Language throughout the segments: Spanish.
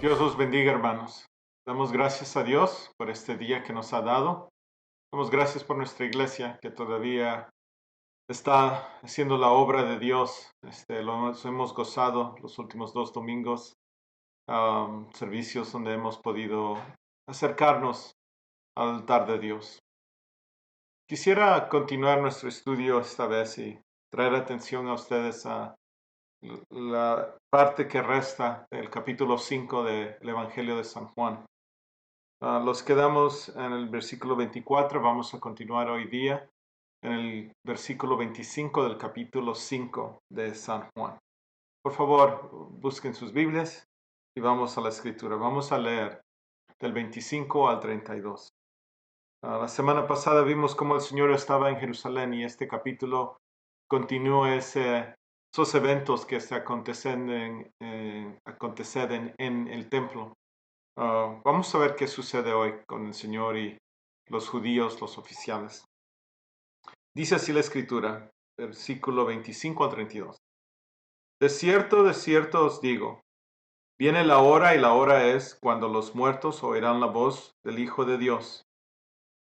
Dios los bendiga, hermanos. Damos gracias a Dios por este día que nos ha dado. Damos gracias por nuestra iglesia que todavía está haciendo la obra de Dios. Lo hemos gozado los últimos 2 domingos, servicios donde hemos podido acercarnos al altar de Dios. Quisiera continuar nuestro estudio esta vez y traer atención a ustedes a la parte que resta del capítulo 5 del Evangelio de San Juan. Los quedamos en el versículo 24, vamos a continuar hoy día en el versículo 25 del capítulo 5 de San Juan. Por favor, busquen sus Biblias y vamos a la escritura. Vamos a leer del 25 al 32. La semana pasada vimos cómo el Señor estaba en Jerusalén y este capítulo continúa esos eventos que se acontecen en el templo. Vamos a ver qué sucede hoy con el Señor y los judíos, los oficiales. Dice así la escritura, versículo 25 al 32. De cierto os digo, viene la hora y la hora es cuando los muertos oirán la voz del Hijo de Dios.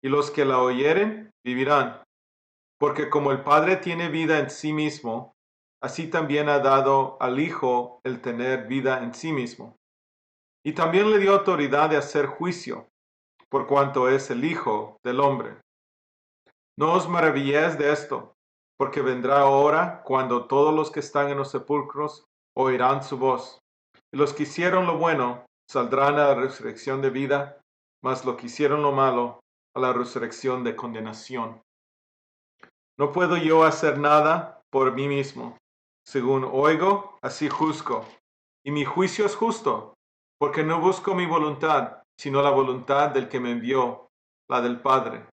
Y los que la oyeren vivirán, porque como el Padre tiene vida en sí mismo, así también ha dado al Hijo el tener vida en sí mismo. Y también le dio autoridad de hacer juicio, por cuanto es el Hijo del Hombre. No os maravilléis de esto, porque vendrá hora cuando todos los que están en los sepulcros oirán su voz. Y los que hicieron lo bueno saldrán a la resurrección de vida, mas los que hicieron lo malo a la resurrección de condenación. No puedo yo hacer nada por mí mismo. Según oigo, así juzgo. Y mi juicio es justo, porque no busco mi voluntad, sino la voluntad del que me envió, la del Padre.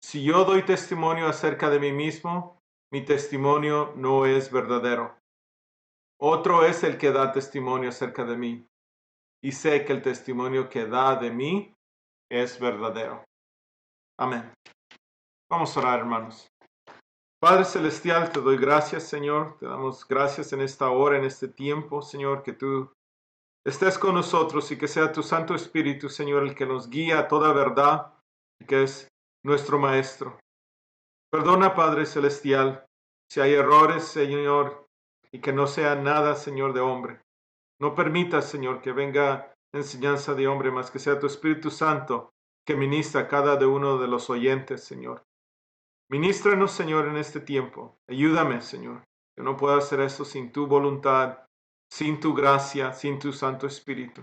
Si yo doy testimonio acerca de mí mismo, mi testimonio no es verdadero. Otro es el que da testimonio acerca de mí, y sé que el testimonio que da de mí es verdadero. Amén. Vamos a orar, hermanos. Padre Celestial, te doy gracias, Señor. Te damos gracias en esta hora, en este tiempo, Señor, que tú estés con nosotros y que sea tu Santo Espíritu, Señor, el que nos guía a toda verdad y que es nuestro Maestro. Perdona, Padre Celestial, si hay errores, Señor, y que no sea nada, Señor, de hombre. No permitas, Señor, que venga enseñanza de hombre, más que sea tu Espíritu Santo que ministra a cada uno de los oyentes, Señor. Ministranos, Señor, en este tiempo. Ayúdame, Señor. Yo no puedo hacer eso sin tu voluntad, sin tu gracia, sin tu Santo Espíritu.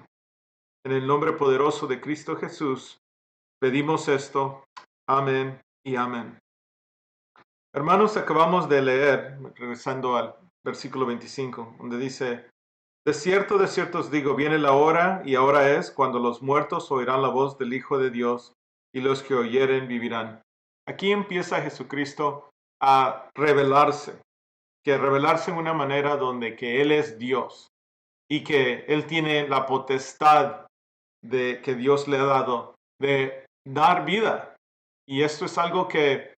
En el nombre poderoso de Cristo Jesús, pedimos esto. Amén y amén. Hermanos, acabamos de leer, regresando al versículo 25, donde dice, de cierto os digo, viene la hora y ahora es cuando los muertos oirán la voz del Hijo de Dios y los que oyeren vivirán. Aquí empieza Jesucristo a revelarse en una manera donde que Él es Dios y que Él tiene la potestad que Dios le ha dado de dar vida. Y esto es algo que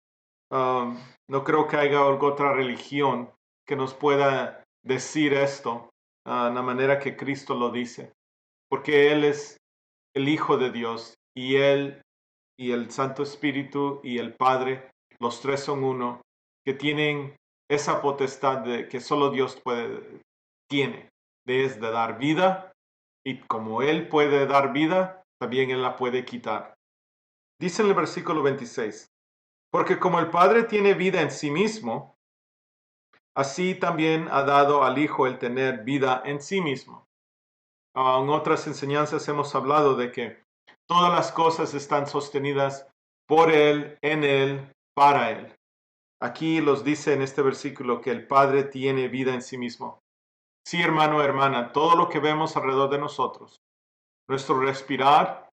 no creo que haya otra religión que nos pueda decir esto de la manera que Cristo lo dice, porque Él es el Hijo de Dios y Él y el Santo Espíritu y el Padre, los tres son uno, que tienen esa potestad que solo Dios tiene, de dar vida, y como Él puede dar vida, también Él la puede quitar. Dice en el versículo 26, porque como el Padre tiene vida en sí mismo, así también ha dado al Hijo el tener vida en sí mismo. En otras enseñanzas hemos hablado de que todas las cosas están sostenidas por Él, en Él, para Él. Aquí los dice en este versículo que el Padre tiene vida en sí mismo. Sí, hermano, hermana, todo lo que vemos alrededor de nosotros, nuestro respirar,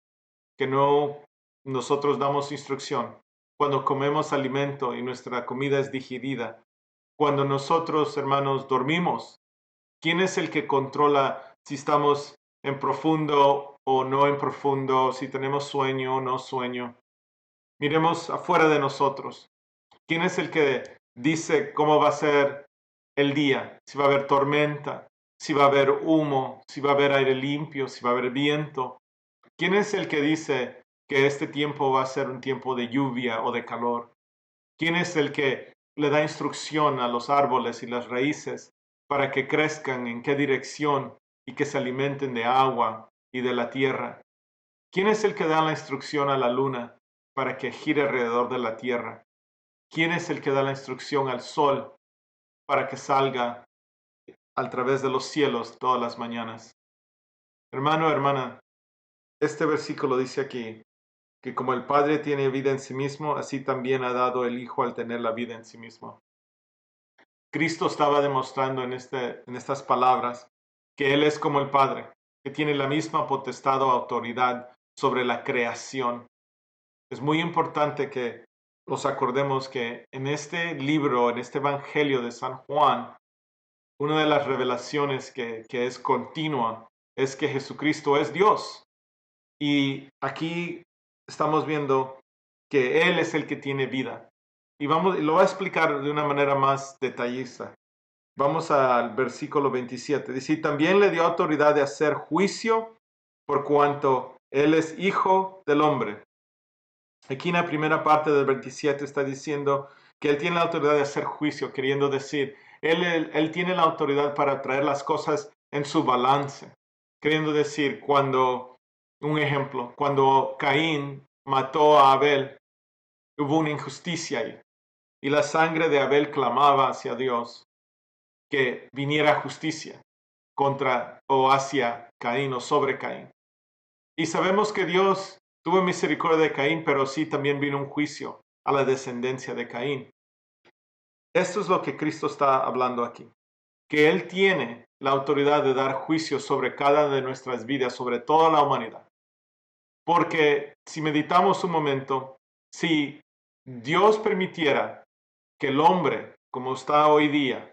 que no nosotros damos instrucción, cuando comemos alimento y nuestra comida es digerida, cuando nosotros, hermanos, dormimos, ¿quién es el que controla si estamos en profundo o no en profundo, si tenemos sueño o no sueño? Miremos afuera de nosotros. ¿Quién es el que dice cómo va a ser el día? Si va a haber tormenta, si va a haber humo, si va a haber aire limpio, si va a haber viento. ¿Quién es el que dice que este tiempo va a ser un tiempo de lluvia o de calor? ¿Quién es el que le da instrucción a los árboles y las raíces para que crezcan en qué dirección y que se alimenten de agua y de la tierra? ¿Quién es el que da la instrucción a la luna para que gire alrededor de la tierra? ¿Quién es el que da la instrucción al sol para que salga a través de los cielos todas las mañanas? Hermano, hermana, este versículo dice aquí que como el Padre tiene vida en sí mismo, así también ha dado el Hijo al tener la vida en sí mismo. Cristo estaba demostrando en estas palabras que Él es como el Padre, que tiene la misma potestad o autoridad sobre la creación. Es muy importante que nos acordemos que en este libro, en este Evangelio de San Juan, una de las revelaciones que es continua es que Jesucristo es Dios. Y aquí estamos viendo que Él es el que tiene vida. Y lo voy a explicar de una manera más detallista. Vamos al versículo 27. Dice, también le dio autoridad de hacer juicio por cuanto Él es hijo del hombre. Aquí en la primera parte del 27 está diciendo que Él tiene la autoridad de hacer juicio, queriendo decir, Él tiene la autoridad para traer las cosas en su balance. Queriendo decir, un ejemplo, cuando Caín mató a Abel, hubo una injusticia ahí. Y la sangre de Abel clamaba hacia Dios que viniera justicia contra o hacia Caín o sobre Caín. Y sabemos que Dios tuvo misericordia de Caín, pero sí también vino un juicio a la descendencia de Caín. Esto es lo que Cristo está hablando aquí, que Él tiene la autoridad de dar juicio sobre cada de nuestras vidas, sobre toda la humanidad. Porque si meditamos un momento, si Dios permitiera que el hombre, como está hoy día,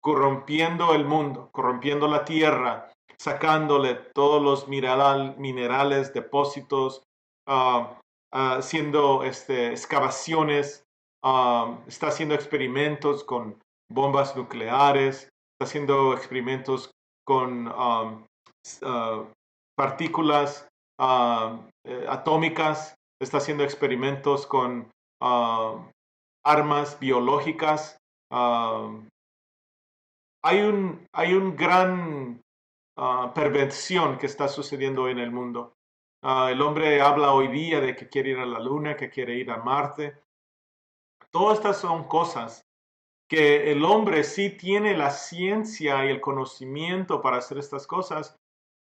corrompiendo el mundo, corrompiendo la tierra, sacándole todos los minerales, depósitos, haciendo excavaciones, está haciendo experimentos con bombas nucleares, está haciendo experimentos con partículas atómicas, está haciendo experimentos con armas biológicas. Hay un gran perversión que está sucediendo en el mundo. El hombre habla hoy día de que quiere ir a la luna, que quiere ir a Marte. Todas estas son cosas que el hombre sí tiene la ciencia y el conocimiento para hacer estas cosas,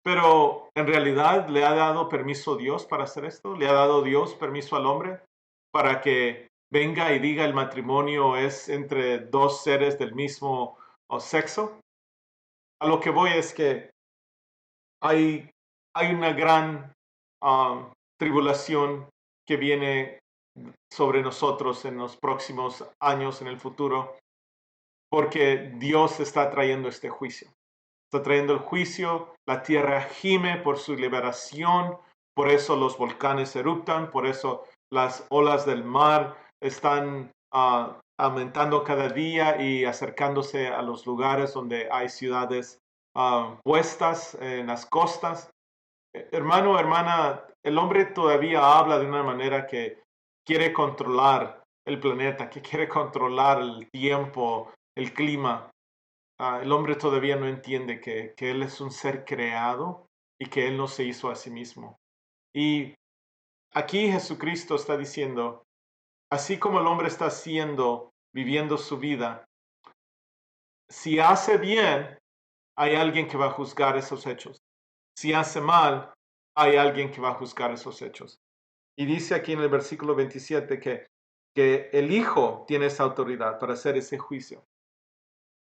pero en realidad le ha dado permiso Dios para hacer esto. Le ha dado Dios permiso al hombre para que venga y diga el matrimonio es entre dos seres del mismo sexo. A lo que voy es que hay, hay una gran tribulación que viene sobre nosotros en los próximos años, en el futuro, porque Dios está trayendo este juicio. Está trayendo el juicio, la tierra gime por su liberación, por eso los volcanes eruptan, por eso las olas del mar están aumentando cada día y acercándose a los lugares donde hay ciudades puestas en las costas. Hermano, hermana, el hombre todavía habla de una manera que quiere controlar el planeta, que quiere controlar el tiempo, el clima. El hombre todavía no entiende que él es un ser creado y que él no se hizo a sí mismo. Y aquí Jesucristo está diciendo, así como el hombre está haciendo, viviendo su vida, si hace bien, hay alguien que va a juzgar esos hechos. Si hace mal, hay alguien que va a juzgar esos hechos. Y dice aquí en el versículo 27 que el Hijo tiene esa autoridad para hacer ese juicio.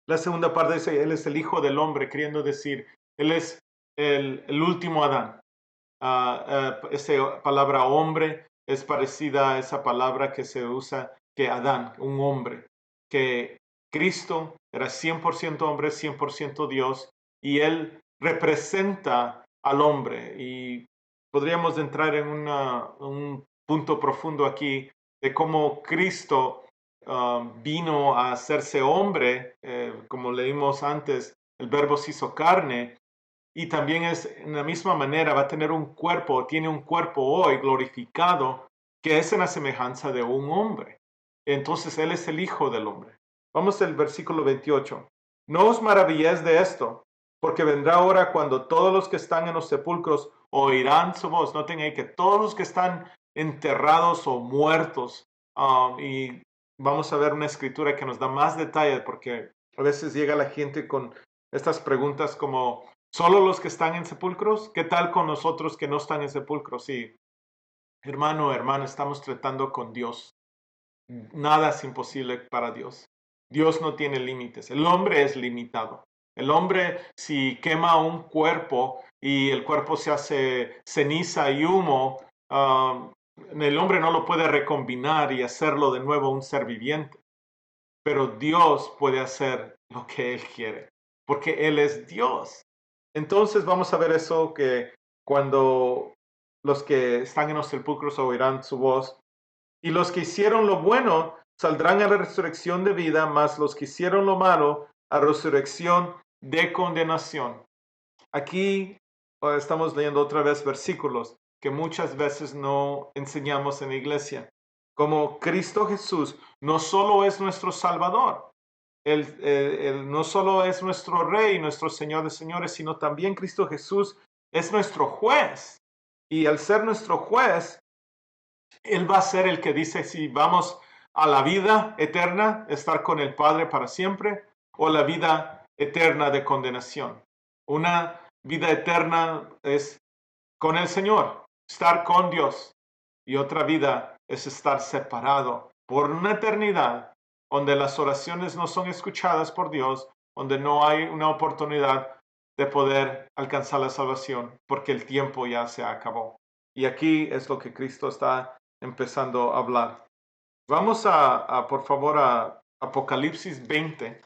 La segunda parte dice, Él es el Hijo del Hombre, queriendo decir, Él es el último Adán. Esa palabra hombre es parecida a esa palabra que se usa que Adán, un hombre, que Cristo era 100% hombre, 100% Dios, y Él representa al hombre. Y podríamos entrar en un punto profundo aquí de cómo Cristo vino a hacerse hombre, como leímos antes, el Verbo se hizo carne, y también es en la misma manera, va a tener un cuerpo, tiene un cuerpo hoy glorificado, que es en la semejanza de un hombre. Entonces Él es el Hijo del hombre. Vamos al versículo 28. No os maravilléis de esto, porque vendrá hora cuando todos los que están en los sepulcros oirán su voz. Noten ahí que todos los que están enterrados o muertos, y vamos a ver una escritura que nos da más detalles, porque a veces llega la gente con estas preguntas como, ¿solo los que están en sepulcros? ¿Qué tal con nosotros que no están en sepulcros? Sí, hermano, hermana, estamos tratando con Dios. Nada es imposible para Dios. Dios no tiene límites. El hombre es limitado. El hombre, si quema un cuerpo y el cuerpo se hace ceniza y humo, el hombre no lo puede recombinar y hacerlo de nuevo un ser viviente. Pero Dios puede hacer lo que Él quiere, porque Él es Dios. Entonces vamos a ver eso, que cuando los que están en los sepulcros oirán su voz, y los que hicieron lo bueno saldrán a la resurrección de vida, mas los que hicieron lo malo a resurrección de condenación. Aquí estamos leyendo otra vez versículos que muchas veces no enseñamos en la iglesia. Como Cristo Jesús no solo es nuestro Salvador, Él no solo es nuestro Rey, nuestro Señor de señores, sino también Cristo Jesús es nuestro juez. Y al ser nuestro juez, Él va a ser el que dice si vamos a la vida eterna, estar con el Padre para siempre, o la vida eterna de condenación. Una vida eterna es con el Señor, estar con Dios. Y otra vida es estar separado por una eternidad, donde las oraciones no son escuchadas por Dios, donde no hay una oportunidad de poder alcanzar la salvación, porque el tiempo ya se acabó. Y aquí es lo que Cristo está empezando a hablar. Vamos por favor, a Apocalipsis 20.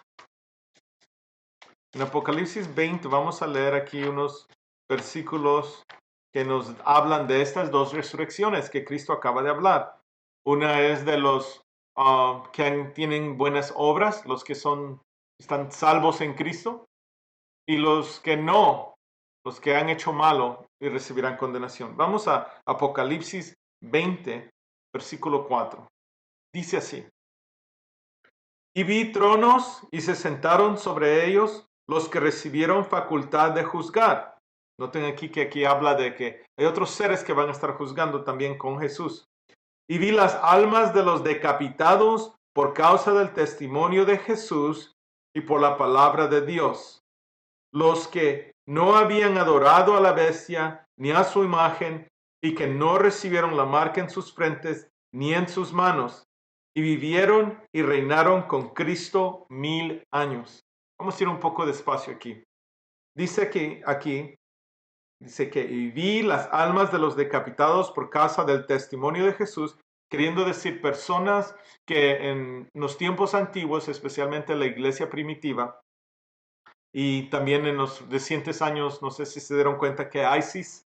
En Apocalipsis 20 vamos a leer aquí unos versículos que nos hablan de estas dos resurrecciones que Cristo acaba de hablar. Una es de los que tienen buenas obras, los que están salvos en Cristo, y los que no, los que han hecho malo y recibirán condenación. Vamos a Apocalipsis 20, versículo 4. Dice así: y vi tronos y se sentaron sobre ellos los que recibieron facultad de juzgar. Noten aquí que aquí habla de que hay otros seres que van a estar juzgando también con Jesús. Y vi las almas de los decapitados por causa del testimonio de Jesús y por la palabra de Dios, los que no habían adorado a la bestia ni a su imagen, y que no recibieron la marca en sus frentes ni en sus manos, y vivieron y reinaron con Cristo 1000 años. Vamos a ir un poco despacio aquí. Dice que aquí, dice que y vi las almas de los decapitados por causa del testimonio de Jesús, queriendo decir personas que en los tiempos antiguos, especialmente la iglesia primitiva, y también en los recientes años, no sé si se dieron cuenta que ISIS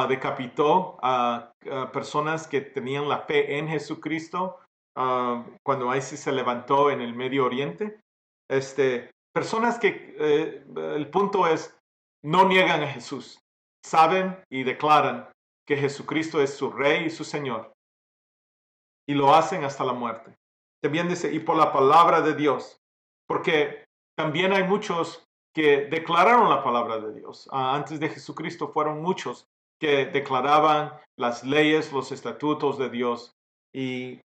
decapitó a personas que tenían la fe en Jesucristo cuando ISIS se levantó en el Medio Oriente. Personas que el punto es, no niegan a Jesús, saben y declaran que Jesucristo es su Rey y su Señor, y lo hacen hasta la muerte. También dice, y por la palabra de Dios, porque también hay muchos que declararon la palabra de Dios. Antes de Jesucristo fueron muchos que declaraban las leyes, los estatutos de Dios, y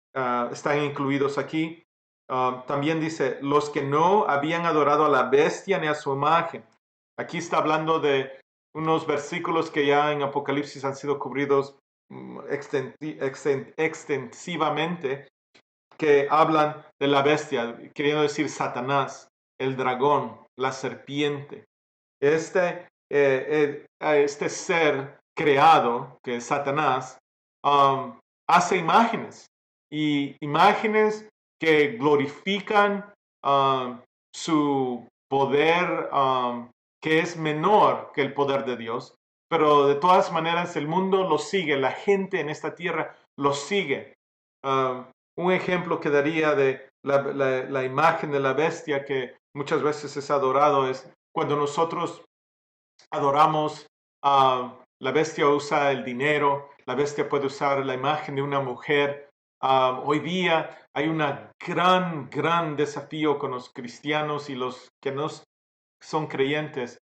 están incluidos aquí. También dice, los que no habían adorado a la bestia ni a su imagen. Aquí está hablando de unos versículos que ya en Apocalipsis han sido cubridos extensivamente, que hablan de la bestia, queriendo decir Satanás, el dragón, la serpiente. Este ser creado, que es Satanás, hace imágenes, y imágenes que glorifican su poder, que es menor que el poder de Dios. Pero de todas maneras el mundo lo sigue, la gente en esta tierra lo sigue. Un ejemplo que daría de la imagen de la bestia que muchas veces es adorado es cuando nosotros adoramos, la bestia usa el dinero, la bestia puede usar la imagen de una mujer. Hoy día hay un gran desafío con los cristianos y los que no son creyentes,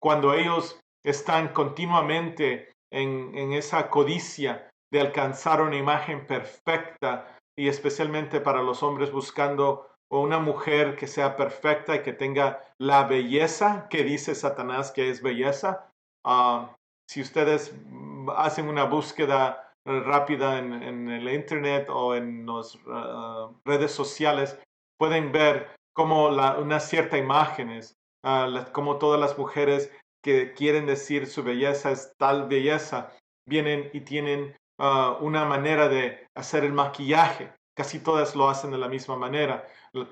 cuando ellos están continuamente en esa codicia de alcanzar una imagen perfecta, y especialmente para los hombres buscando una mujer que sea perfecta y que tenga la belleza que dice Satanás que es belleza. Si ustedes hacen una búsqueda rápida en el internet o en las redes sociales, pueden ver como unas ciertas imágenes, como todas las mujeres que quieren decir su belleza es tal belleza, vienen y tienen una manera de hacer el maquillaje. Casi todas lo hacen de la misma manera.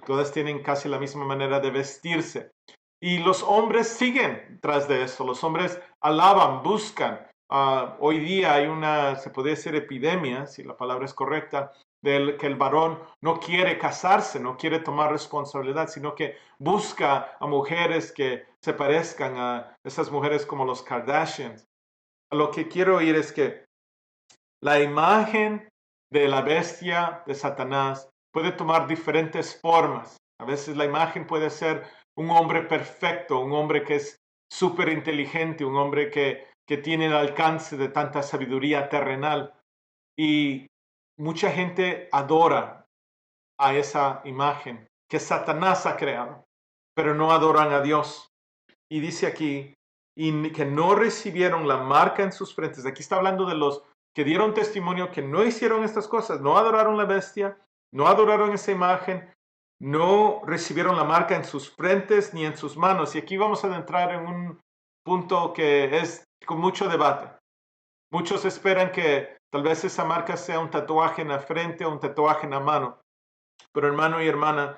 Todas tienen casi la misma manera de vestirse. Y los hombres siguen tras de eso. Los hombres alaban, buscan. Hoy día hay una, se podría decir, epidemia, si la palabra es correcta, del que el varón no quiere casarse, no quiere tomar responsabilidad, sino que busca a mujeres que se parezcan a esas mujeres como los Kardashians. Lo que quiero oír es que la imagen de la bestia de Satanás puede tomar diferentes formas. A veces la imagen puede ser un hombre perfecto, un hombre que es súper inteligente, un hombre que tiene el alcance de tanta sabiduría terrenal. Y mucha gente adora a esa imagen que Satanás ha creado, pero no adoran a Dios. Y dice aquí, y que no recibieron la marca en sus frentes. Aquí está hablando de los que dieron testimonio que no hicieron estas cosas, no adoraron la bestia, no adoraron esa imagen, no recibieron la marca en sus frentes ni en sus manos. Y aquí vamos a entrar en un punto que es con mucho debate. Muchos esperan que tal vez esa marca sea un tatuaje en la frente o un tatuaje en la mano. Pero hermano y hermana,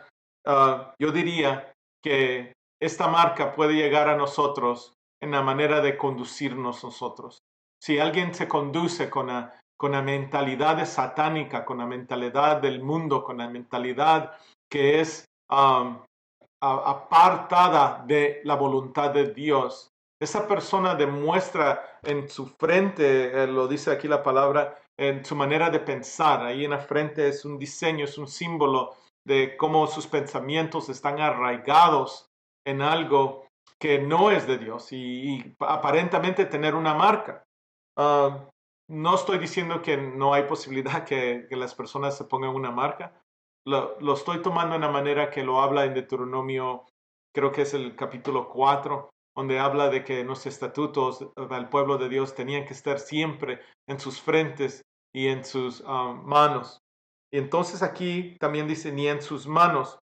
yo diría que esta marca puede llegar a nosotros en la manera de conducirnos nosotros. Si alguien se conduce con la mentalidad satánica, con la mentalidad del mundo, con la mentalidad que es apartada de la voluntad de Dios, esa persona demuestra en su frente, lo dice aquí la palabra, en su manera de pensar. Ahí en la frente es un diseño, es un símbolo de cómo sus pensamientos están arraigados en algo que no es de Dios y aparentemente tener una marca. No estoy diciendo que no hay posibilidad que las personas se pongan una marca. Lo estoy tomando en la manera que lo habla en Deuteronomio, creo que es el capítulo 4, donde habla de que los estatutos del pueblo de Dios tenían que estar siempre en sus frentes y en sus manos. Y entonces aquí también dice ni en sus manos.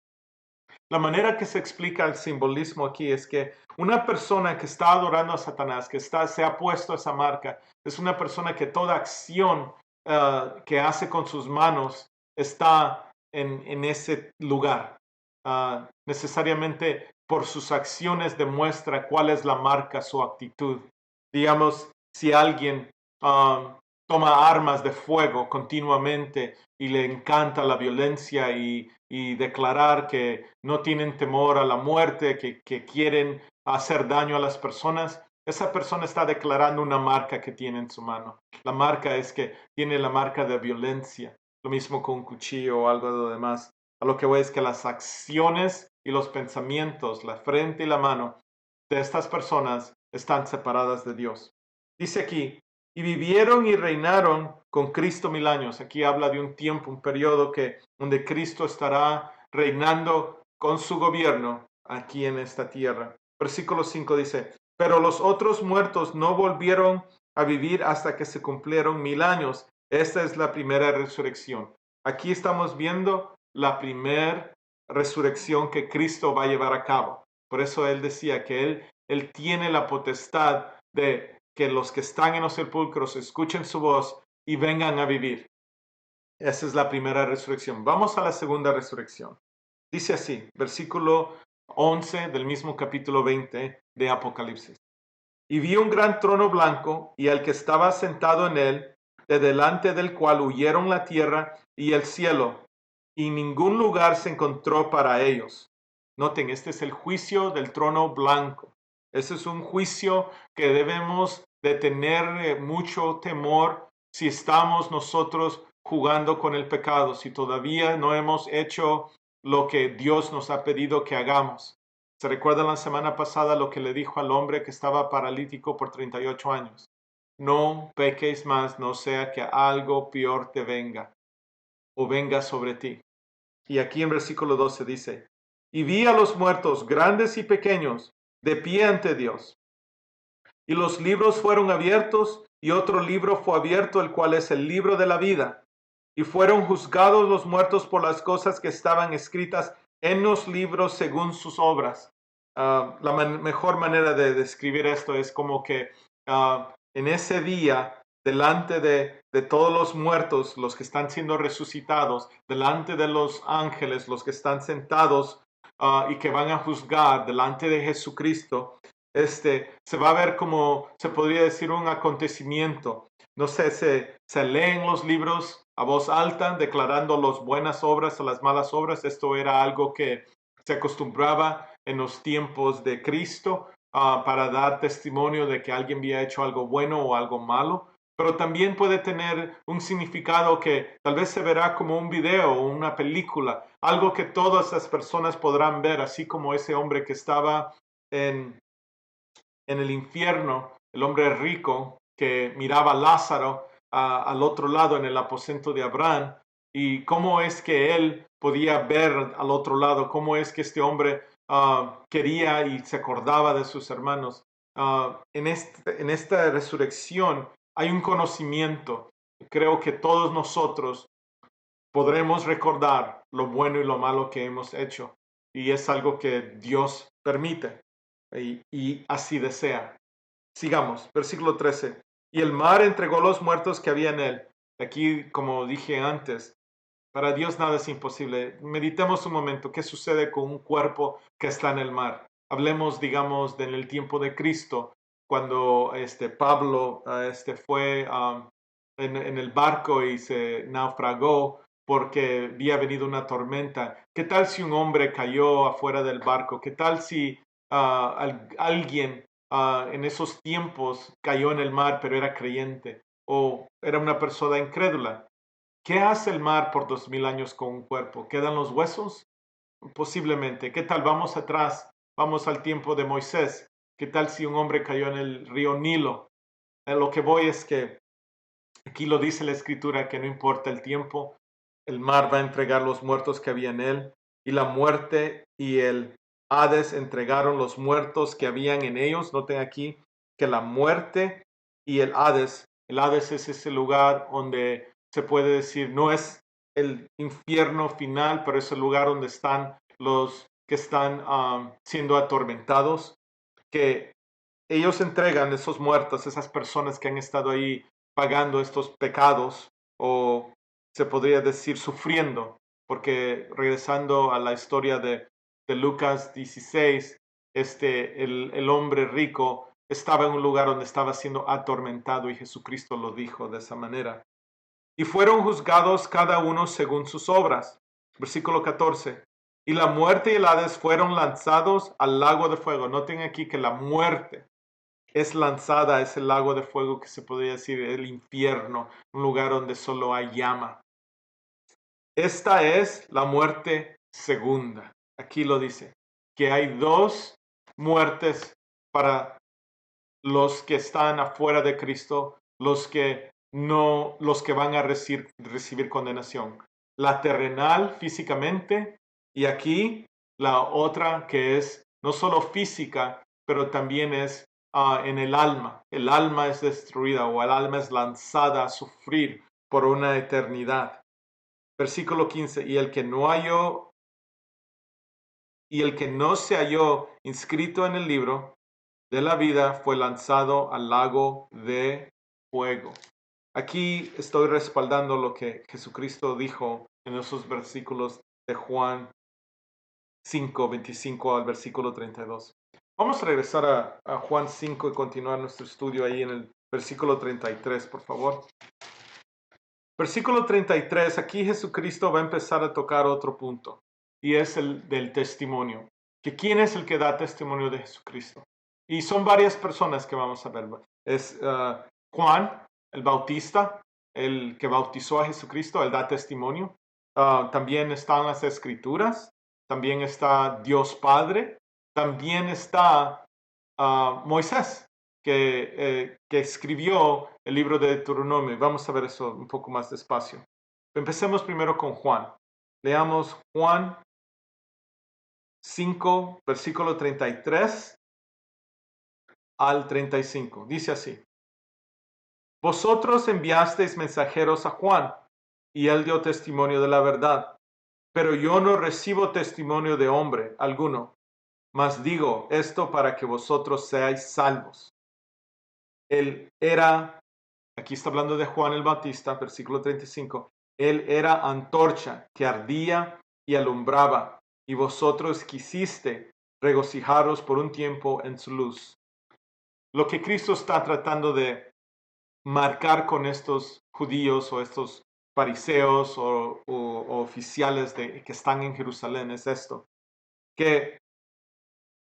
La manera que se explica el simbolismo aquí es que una persona que está adorando a Satanás, que se ha puesto esa marca, es una persona que toda acción que hace con sus manos está en ese lugar. Necesariamente por sus acciones demuestra cuál es la marca, su actitud. Digamos, si alguien toma armas de fuego continuamente y le encanta la violencia y declarar que no tienen temor a la muerte, que quieren hacer daño a las personas, esa persona está declarando una marca que tiene en su mano. La marca es que tiene la marca de violencia. Lo mismo con un cuchillo o algo de lo demás. A lo que voy es que las acciones y los pensamientos, la frente y la mano de estas personas están separadas de Dios. Dice aquí, y vivieron y reinaron con Cristo 1000 años. Aquí habla de un tiempo, un periodo donde Cristo estará reinando con su gobierno aquí en esta tierra. Versículo 5 dice, pero los otros muertos no volvieron a vivir hasta que se cumplieron 1000 años. Esta es la primera resurrección. Aquí estamos viendo la primera resurrección que Cristo va a llevar a cabo. Por eso él decía que él tiene la potestad de que los que están en los sepulcros escuchen su voz y vengan a vivir. Esa es la primera resurrección. Vamos a la segunda resurrección. Dice así, versículo 11 del mismo capítulo 20 de Apocalipsis. Y vi un gran trono blanco y al que estaba sentado en él, de delante del cual huyeron la tierra y el cielo, y ningún lugar se encontró para ellos. Noten, este es el juicio del trono blanco. Ese es un juicio que debemos de tener mucho temor si estamos nosotros jugando con el pecado, si todavía no hemos hecho lo que Dios nos ha pedido que hagamos. ¿Se recuerda la semana pasada lo que le dijo al hombre que estaba paralítico por 38 años? No peques más, no sea que algo peor te venga o venga sobre ti. Y aquí en versículo 12 dice, y vi a los muertos, grandes y pequeños, de pie ante Dios. Y los libros fueron abiertos, y otro libro fue abierto, el cual es el libro de la vida. Y fueron juzgados los muertos por las cosas que estaban escritas en los libros según sus obras. La mejor manera de describir esto es como que en ese día, delante de todos los muertos, los que están siendo resucitados, delante de los ángeles, los que están sentados y que van a juzgar delante de Jesucristo, se va a ver como, se podría decir, un acontecimiento. No sé, se leen los libros a voz alta, declarando las buenas obras o las malas obras. Esto era algo que se acostumbraba en los tiempos de Cristo para dar testimonio de que alguien había hecho algo bueno o algo malo. Pero también puede tener un significado que tal vez se verá como un video o una película, algo que todas las personas podrán ver, así como ese hombre que estaba en el infierno, el hombre rico que miraba a Lázaro al otro lado en el aposento de Abraham, y cómo es que él podía ver al otro lado, cómo es que este hombre quería y se acordaba de sus hermanos. En esta resurrección hay un conocimiento. Creo que todos nosotros podremos recordar lo bueno y lo malo que hemos hecho, y es algo que Dios permite y así desea. Sigamos, versículo 13. Y el mar entregó los muertos que había en él. Aquí, como dije antes, para Dios nada es imposible. Meditemos un momento, ¿qué sucede con un cuerpo que está en el mar? Hablemos, digamos, en el tiempo de Cristo, cuando Pablo fue en el barco y se naufragó porque había venido una tormenta. ¿Qué tal si un hombre cayó afuera del barco? ¿Qué tal si alguien en esos tiempos cayó en el mar pero era creyente o era una persona incrédula? ¿Qué hace el mar por 2000 años con un cuerpo? ¿Quedan los huesos? Posiblemente. ¿Qué tal? Vamos atrás, vamos al tiempo de Moisés. ¿Qué tal si un hombre cayó en el río Nilo? Lo que voy es que aquí lo dice la escritura que no importa el tiempo, el mar va a entregar los muertos que había en él, y la muerte y el Hades entregaron los muertos que habían en ellos. Noten aquí que la muerte y el Hades es ese lugar donde se puede decir, no es el infierno final, pero es el lugar donde están los que están siendo atormentados, que ellos entregan esos muertos, esas personas que han estado ahí pagando estos pecados, o se podría decir sufriendo, porque regresando a la historia de Lucas 16, el hombre rico estaba en un lugar donde estaba siendo atormentado y Jesucristo lo dijo de esa manera. Y fueron juzgados cada uno según sus obras. Versículo 14. Y la muerte y el Hades fueron lanzados al lago de fuego. Noten aquí que la muerte es lanzada a ese lago de fuego que se podría decir el infierno, un lugar donde solo hay llama. Esta es la muerte segunda. Aquí lo dice, que hay dos muertes para los que están afuera de Cristo, los que van a recibir condenación. La terrenal físicamente, y aquí la otra que es no solo física, pero también es en el alma. El alma es destruida o el alma es lanzada a sufrir por una eternidad. Versículo 15, y el que no se halló inscrito en el libro de la vida fue lanzado al lago de fuego. Aquí estoy respaldando lo que Jesucristo dijo en esos versículos de Juan 5, 25 al versículo 32. Vamos a regresar a Juan 5 y continuar nuestro estudio ahí en el versículo 33, por favor. Versículo 33, aquí Jesucristo va a empezar a tocar otro punto, y es el del testimonio. ¿Que quién es el que da testimonio de Jesucristo? Y son varias personas que vamos a ver. Es Juan, el Bautista, el que bautizó a Jesucristo, él da testimonio. También están las Escrituras, también está Dios Padre, también está Moisés, que escribió el libro de Deuteronomio. Vamos a ver eso un poco más despacio. Empecemos primero con Juan. Leamos Juan 5, versículo 33 al 35. Dice así: Vosotros enviasteis mensajeros a Juan, y él dio testimonio de la verdad. Pero yo no recibo testimonio de hombre alguno, mas digo esto para que vosotros seáis salvos. Él era, aquí está hablando de Juan el Bautista, versículo 35, él era antorcha que ardía y alumbraba, y vosotros quisiste regocijaros por un tiempo en su luz. Lo que Cristo está tratando de marcar con estos judíos o estos fariseos o oficiales que están en Jerusalén es esto, que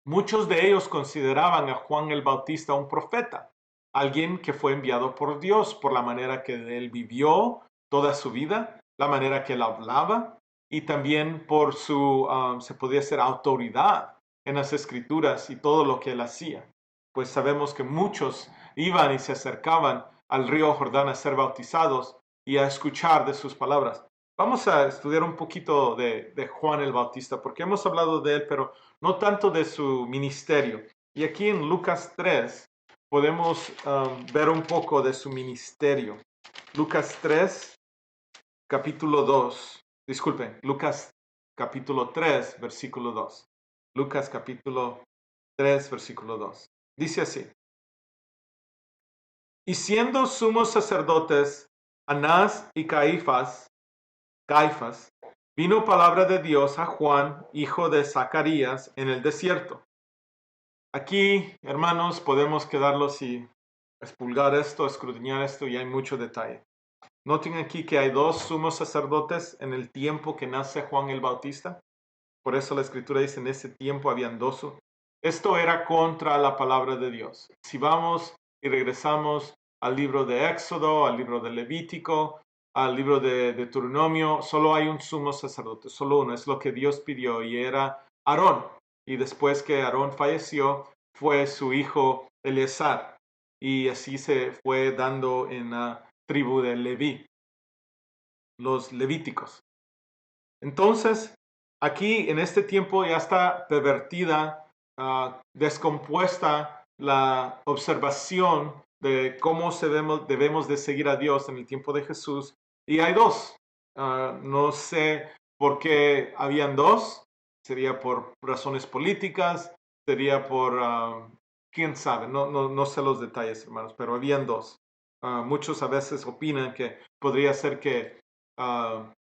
muchos de ellos consideraban a Juan el Bautista un profeta, alguien que fue enviado por Dios por la manera que él vivió toda su vida, la manera que él hablaba y también por su, se podía decir, autoridad en las escrituras y todo lo que él hacía. Pues sabemos que muchos iban y se acercaban al río Jordán a ser bautizados y a escuchar de sus palabras. Vamos a estudiar un poquito de Juan el Bautista, porque hemos hablado de él, pero no tanto de su ministerio. Y aquí en Lucas 3 podemos ver un poco de su ministerio. Lucas 3, capítulo 2. Disculpen, Lucas capítulo 3, versículo 2. Lucas capítulo 3, versículo 2. Dice así: Y siendo sumos sacerdotes Anás y Caifás, vino palabra de Dios a Juan, hijo de Zacarías, en el desierto. Aquí, hermanos, podemos quedarlos y expulgar esto, escudriñar esto, y hay mucho detalle. Noten aquí que hay dos sumos sacerdotes en el tiempo que nace Juan el Bautista. Por eso la Escritura dice, en ese tiempo habían dos. Esto era contra la palabra de Dios. Si vamos y regresamos al libro de Éxodo, al libro de Levítico, al libro de Deuteronomio, solo hay un sumo sacerdote, solo uno, es lo que Dios pidió, y era Aarón. Y después que Aarón falleció, fue su hijo Eleazar. Y así se fue dando en la tribu de Leví, los levíticos. Entonces, aquí en este tiempo ya está pervertida, descompuesta la observación de cómo debemos de seguir a Dios en el tiempo de Jesús. Y hay dos. No sé por qué habían dos. Sería por razones políticas, sería por, quién sabe, no sé los detalles, hermanos, pero habían dos. Muchos a veces opinan que podría ser que habían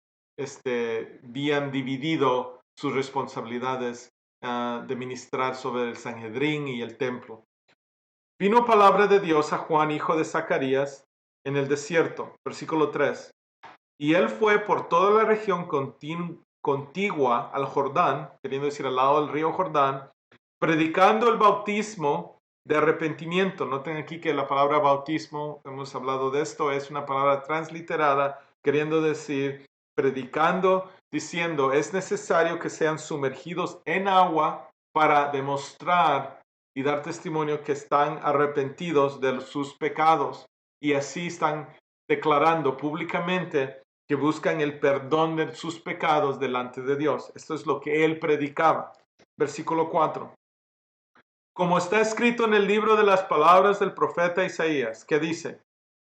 dividido sus responsabilidades de ministrar sobre el Sanhedrín y el templo. Vino palabra de Dios a Juan, hijo de Zacarías, en el desierto, versículo 3. Y él fue por toda la región contigua al Jordán, queriendo decir al lado del río Jordán, predicando el bautismo de arrepentimiento. Noten aquí que la palabra bautismo, hemos hablado de esto, es una palabra transliterada, queriendo decir predicando, diciendo, es necesario que sean sumergidos en agua para demostrar y dar testimonio que están arrepentidos de sus pecados, y así están declarando públicamente que buscan el perdón de sus pecados delante de Dios. Esto es lo que él predicaba. Versículo 4. Como está escrito en el libro de las palabras del profeta Isaías, que dice,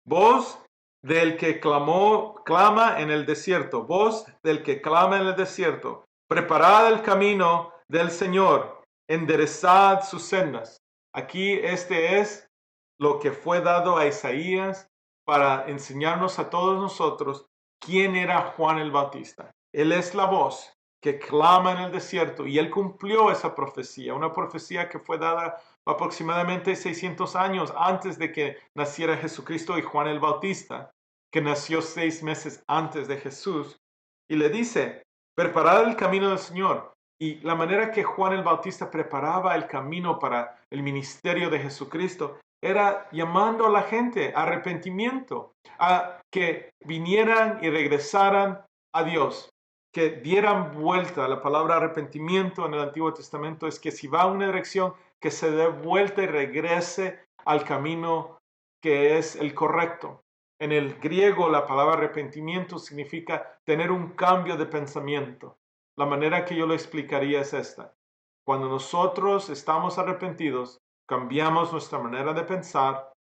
voz del que clama en el desierto, voz del que clama en el desierto, preparad el camino del Señor, enderezad sus sendas. Aquí este es lo que fue dado a Isaías para enseñarnos a todos nosotros quién era Juan el Bautista. Él es la voz que clama en el desierto, y él cumplió esa profecía, una profecía que fue dada aproximadamente 600 años antes de que naciera Jesucristo y Juan el Bautista, que nació 6 meses antes de Jesús, y le dice, preparad el camino del Señor, Y la manera que Juan el Bautista preparaba el camino para el ministerio de Jesucristo era llamando a la gente a arrepentimiento, a que vinieran y regresaran a Dios, que dieran vuelta. La palabra arrepentimiento en el Antiguo Testamento es que si va a una dirección, que se dé vuelta y regrese al camino que es el correcto. En el griego, la palabra arrepentimiento significa tener un cambio de pensamiento. La manera que yo lo explicaría es esta. Cuando nosotros estamos arrepentidos, cambiamos nuestra manera de pensar,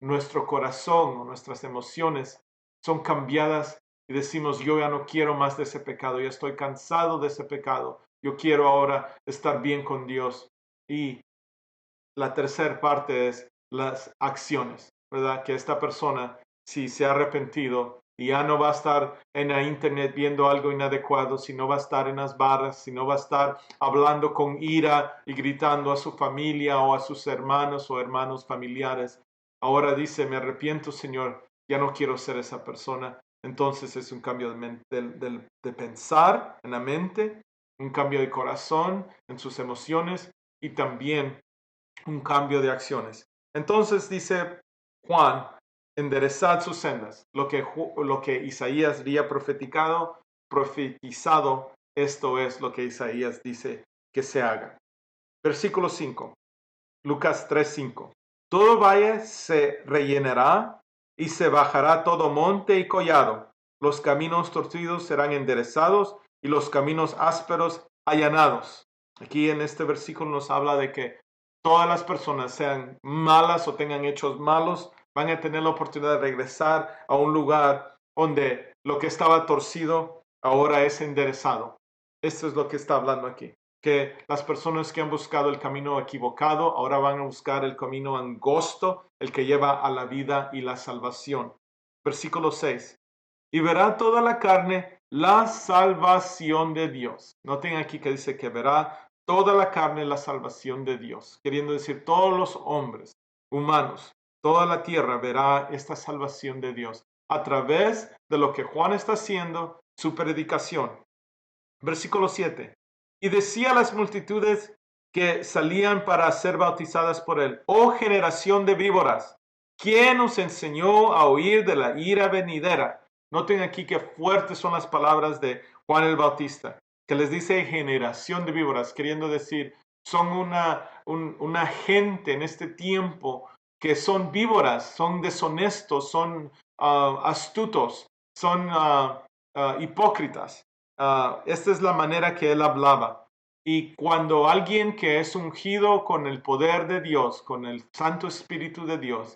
nuestro corazón o nuestras emociones son cambiadas y decimos, yo ya no quiero más de ese pecado, ya estoy cansado de ese pecado, yo quiero ahora estar bien con Dios. Y la tercera parte es las acciones, ¿verdad? Que esta persona, si se ha arrepentido y ya no va a estar en la internet viendo algo inadecuado, si no va a estar en las barras, si no va a estar hablando con ira y gritando a su familia o a sus hermanos o hermanos familiares. Ahora dice, me arrepiento, Señor, ya no quiero ser esa persona. Entonces es un cambio de pensar en la mente, un cambio de corazón, en sus emociones y también un cambio de acciones. Entonces dice Juan, enderezad sus sendas. Lo que Isaías había profetizado, esto es lo que Isaías dice que se haga. Versículo 5, Lucas 3:5. Todo valle se rellenará y se bajará todo monte y collado. Los caminos torcidos serán enderezados y los caminos ásperos allanados. Aquí en este versículo nos habla de que todas las personas, sean malas o tengan hechos malos, van a tener la oportunidad de regresar a un lugar donde lo que estaba torcido ahora es enderezado. Esto es lo que está hablando aquí. Que las personas que han buscado el camino equivocado ahora van a buscar el camino angosto, el que lleva a la vida y la salvación. Versículo 6. Y verá toda la carne la salvación de Dios. Noten aquí que dice que verá toda la carne la salvación de Dios, queriendo decir todos los hombres humanos, toda la tierra verá esta salvación de Dios a través de lo que Juan está haciendo, su predicación. Versículo 7. Y decía a las multitudes que salían para ser bautizadas por él, oh generación de víboras, ¿quién os enseñó a huir de la ira venidera? Noten aquí que fuertes son las palabras de Juan el Bautista, que les dice generación de víboras, queriendo decir, son una gente en este tiempo que son víboras, son deshonestos, son astutos, son hipócritas. Esta es la manera que él hablaba. Y cuando alguien que es ungido con el poder de Dios, con el Santo Espíritu de Dios,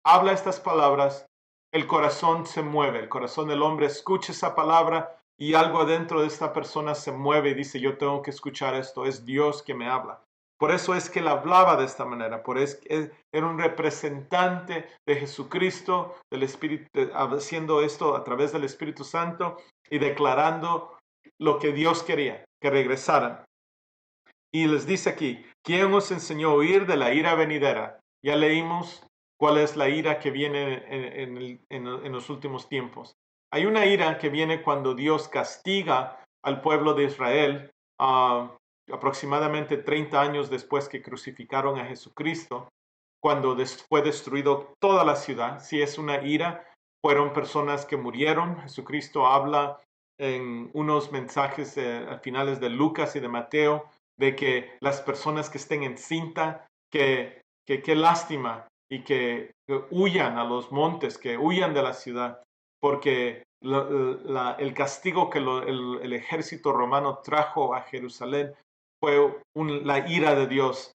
habla estas palabras, el corazón se mueve, el corazón del hombre escucha esa palabra y algo adentro de esta persona se mueve y dice, yo tengo que escuchar esto, es Dios que me habla. Por eso es que él hablaba de esta manera, por eso era un representante de Jesucristo, del Espíritu, haciendo esto a través del Espíritu Santo y declarando lo que Dios quería, que regresaran. Y les dice aquí, ¿quién os enseñó a huir de la ira venidera? Ya leímos cuál es la ira que viene en los últimos tiempos. Hay una ira que viene cuando Dios castiga al pueblo de Israel, aproximadamente 30 años después que crucificaron a Jesucristo, cuando fue destruido toda la ciudad. Si es una ira, fueron personas que murieron. Jesucristo habla en unos mensajes a finales de Lucas y de Mateo de que las personas que estén en cinta, que qué lástima y que huyan a los montes, que huyan de la ciudad, porque el castigo que el ejército romano trajo a Jerusalén fue la ira de Dios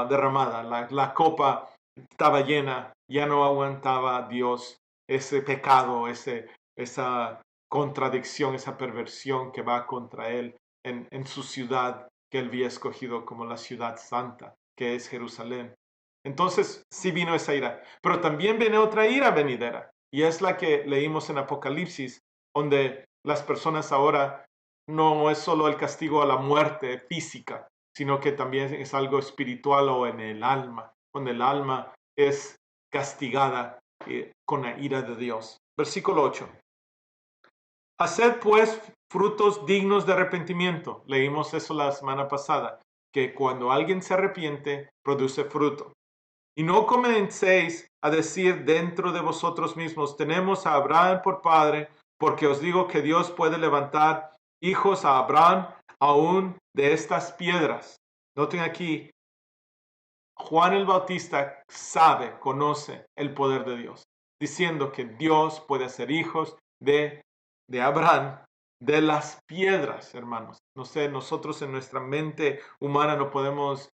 derramada. La copa estaba llena, ya no aguantaba Dios ese pecado, esa contradicción, esa perversión que va contra él en su ciudad que él había escogido como la ciudad santa, que es Jerusalén. Entonces sí vino esa ira, pero también viene otra ira venidera, y es la que leímos en Apocalipsis, donde las personas ahora no es solo el castigo a la muerte física, sino que también es algo espiritual o en el alma, donde el alma es castigada con la ira de Dios. Versículo 8. Haced pues frutos dignos de arrepentimiento. Leímos eso la semana pasada, que cuando alguien se arrepiente, produce fruto. Y no comencéis a decir dentro de vosotros mismos, tenemos a Abraham por padre, porque os digo que Dios puede levantar hijos a Abraham aún de estas piedras. Noten aquí, Juan el Bautista sabe, conoce el poder de Dios, diciendo que Dios puede hacer hijos de Abraham de las piedras, hermanos. No sé, nosotros en nuestra mente humana no podemos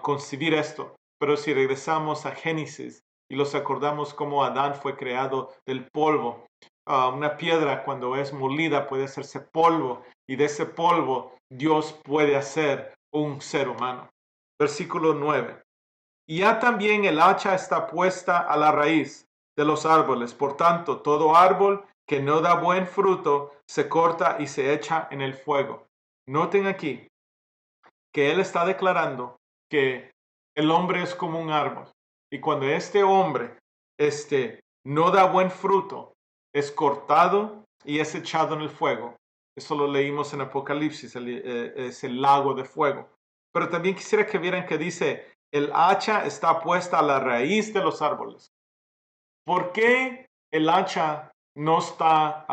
concebir esto, pero si regresamos a Génesis y los acordamos cómo Adán fue creado del polvo, una piedra cuando es molida puede hacerse polvo y de ese polvo Dios puede hacer un ser humano. Versículo 9. Y ya también el hacha está puesta a la raíz de los árboles. Por tanto, todo árbol que no da buen fruto se corta y se echa en el fuego. Noten aquí que él está declarando que el hombre es como un árbol. Y cuando este hombre no da buen fruto, es cortado y es echado en el fuego. Eso lo leímos en Apocalipsis, es el lago de fuego. Pero también quisiera que vieran que dice, el hacha está puesta a la raíz de los árboles. ¿Por qué el hacha no está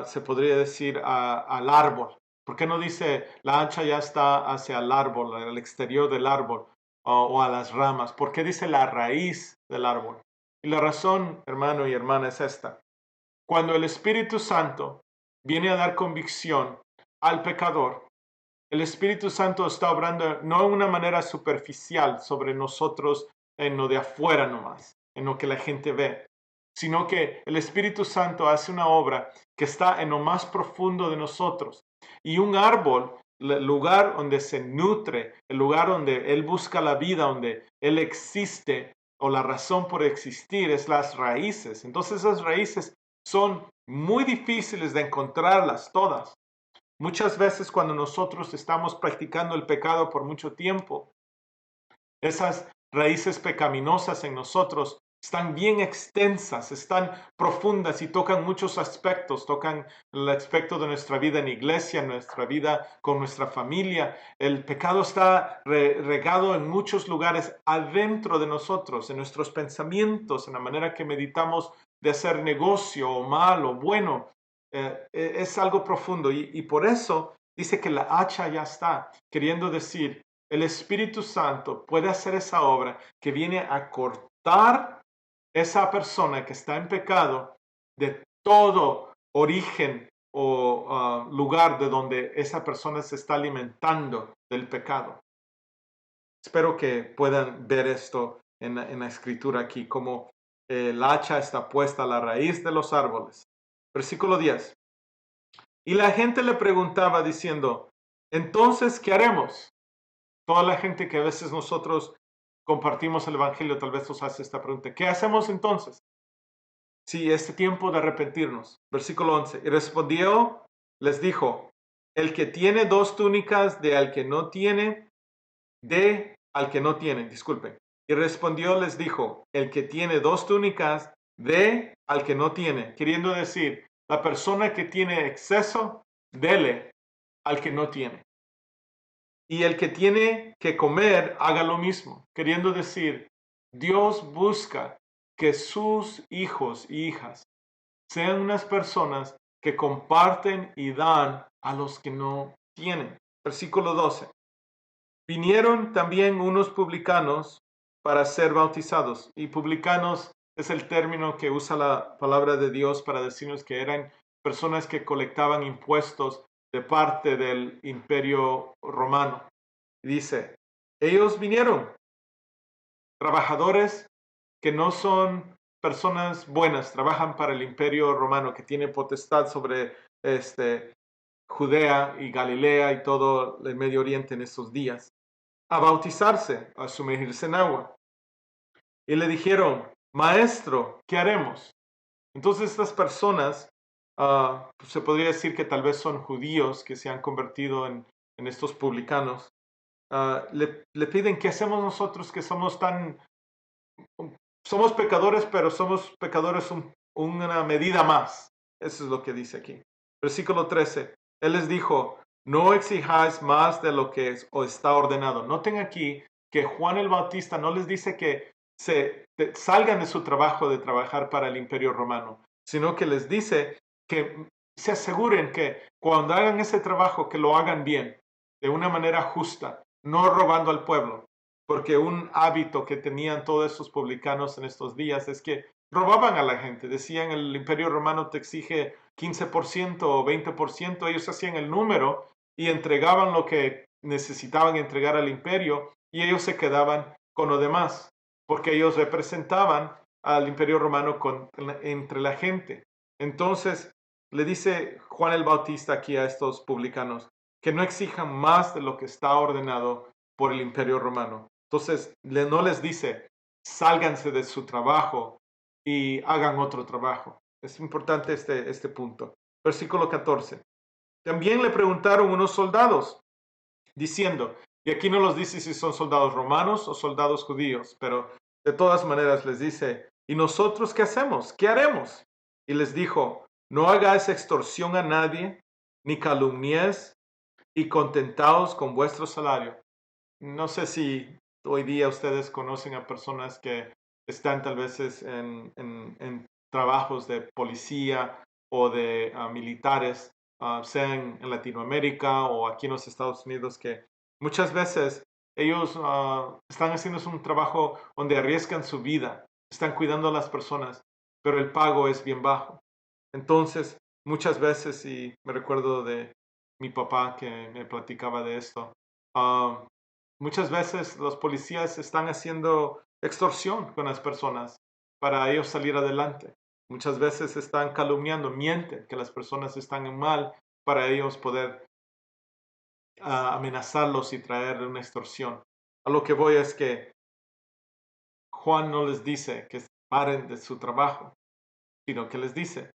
se podría decir, al árbol? ¿Por qué no dice la hacha ya está hacia el árbol, al exterior del árbol o a las ramas? ¿Por qué dice la raíz del árbol? Y la razón, hermano y hermana, es esta. Cuando el Espíritu Santo viene a dar convicción al pecador, el Espíritu Santo está obrando no de una manera superficial sobre nosotros en lo de afuera nomás, en lo que la gente ve, sino que el Espíritu Santo hace una obra que está en lo más profundo de nosotros. Y un árbol, el lugar donde se nutre, el lugar donde Él busca la vida, donde Él existe, o la razón por existir, es las raíces. Entonces esas raíces son muy difíciles de encontrarlas todas. Muchas veces cuando nosotros estamos practicando el pecado por mucho tiempo, esas raíces pecaminosas en nosotros están bien extensas, están profundas y tocan muchos aspectos, tocan el aspecto de nuestra vida en iglesia, nuestra vida con nuestra familia. El pecado está regado en muchos lugares adentro de nosotros, en nuestros pensamientos, en la manera que meditamos de hacer negocio o mal o bueno. Es algo profundo y por eso dice que la hacha ya está, queriendo decir, el Espíritu Santo puede hacer esa obra que viene a cortar esa persona que está en pecado de todo origen o lugar de donde esa persona se está alimentando del pecado. Espero que puedan ver esto en la escritura aquí, como el hacha está puesta a la raíz de los árboles. Versículo 10. Y la gente le preguntaba diciendo, entonces, ¿qué haremos? Toda la gente que a veces nosotros compartimos el Evangelio tal vez nos hace esta pregunta. ¿Qué hacemos entonces? Sí, este tiempo de arrepentirnos. Versículo 11. Y respondió, les dijo, el que tiene 2 túnicas de al que no tiene, de al que no tiene, disculpen. Y respondió, les dijo, el que tiene 2 túnicas, de al que no tiene. Queriendo decir, la persona que tiene exceso, dele al que no tiene. Y el que tiene que comer, haga lo mismo. Queriendo decir, Dios busca que sus hijos e hijas sean unas personas que comparten y dan a los que no tienen. Versículo 12. Vinieron también unos publicanos para ser bautizados. Y publicanos es el término que usa la palabra de Dios para decirnos que eran personas que colectaban impuestos de parte del imperio romano. Dice, ellos vinieron, trabajadores que no son personas buenas, trabajan para el imperio romano que tiene potestad sobre Judea y Galilea y todo el Medio Oriente en estos días, a bautizarse, a sumergirse en agua. Y le dijeron, maestro, ¿qué haremos? Entonces estas personas, se podría decir que tal vez son judíos que se han convertido en estos publicanos, le piden, ¿qué hacemos nosotros que somos somos pecadores, pero somos pecadores una medida más? Eso es lo que dice aquí. Versículo 13. Él les dijo, no exijáis más de lo que os está ordenado. Noten aquí que Juan el Bautista no les dice que salgan de su trabajo de trabajar para el Imperio Romano, sino que les dice que se aseguren que cuando hagan ese trabajo, que lo hagan bien, de una manera justa, no robando al pueblo. Porque un hábito que tenían todos esos publicanos en estos días es que robaban a la gente. Decían, el Imperio Romano te exige 15% o 20%, ellos hacían el número y entregaban lo que necesitaban entregar al imperio y ellos se quedaban con lo demás, porque ellos representaban al Imperio Romano entre la gente. Entonces, le dice Juan el Bautista aquí a estos publicanos que no exijan más de lo que está ordenado por el Imperio Romano. Entonces, no les dice, sálganse de su trabajo y hagan otro trabajo. Es importante este punto. Versículo 14. También le preguntaron unos soldados, diciendo, y aquí no los dice si son soldados romanos o soldados judíos, pero de todas maneras les dice, ¿y nosotros qué hacemos? ¿Qué haremos? Y les dijo, no hagáis extorsión a nadie, ni calumnies, y contentaos con vuestro salario. No sé si hoy día ustedes conocen a personas que están tal vez en trabajos de policía o de militares, sea en Latinoamérica o aquí en los Estados Unidos, que muchas veces ellos están haciendo un trabajo donde arriesgan su vida, están cuidando a las personas, pero el pago es bien bajo. Entonces, muchas veces, y me recuerdo de mi papá que me platicaba de esto, ah, muchas veces los policías están haciendo extorsión con las personas para ellos salir adelante. Muchas veces están calumniando, mienten que las personas están en mal para ellos poder amenazarlos y traer una extorsión. A lo que voy es que Juan no les dice que paren de su trabajo, sino que les dice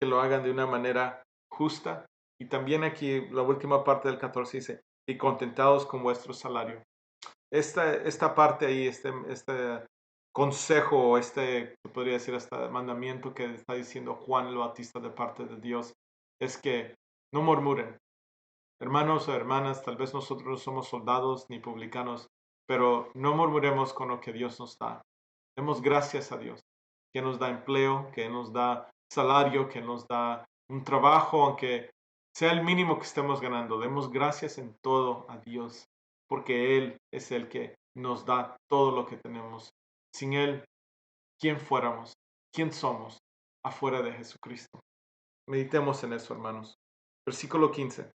que lo hagan de una manera justa. Y también aquí la última parte del 14 dice, y contentados con vuestro salario. Esta parte ahí, este consejo, se podría decir hasta mandamiento que está diciendo Juan el Bautista de parte de Dios, es que no murmuren. Hermanos o hermanas, tal vez nosotros no somos soldados ni publicanos, pero no murmuremos con lo que Dios nos da. Demos gracias a Dios, que nos da empleo, que nos da salario, que nos da un trabajo, aunque sea el mínimo que estemos ganando. Demos gracias en todo a Dios, porque Él es el que nos da todo lo que tenemos. Sin Él, ¿quién fuéramos? ¿Quién somos afuera de Jesucristo? Meditemos en eso, hermanos. Versículo 15.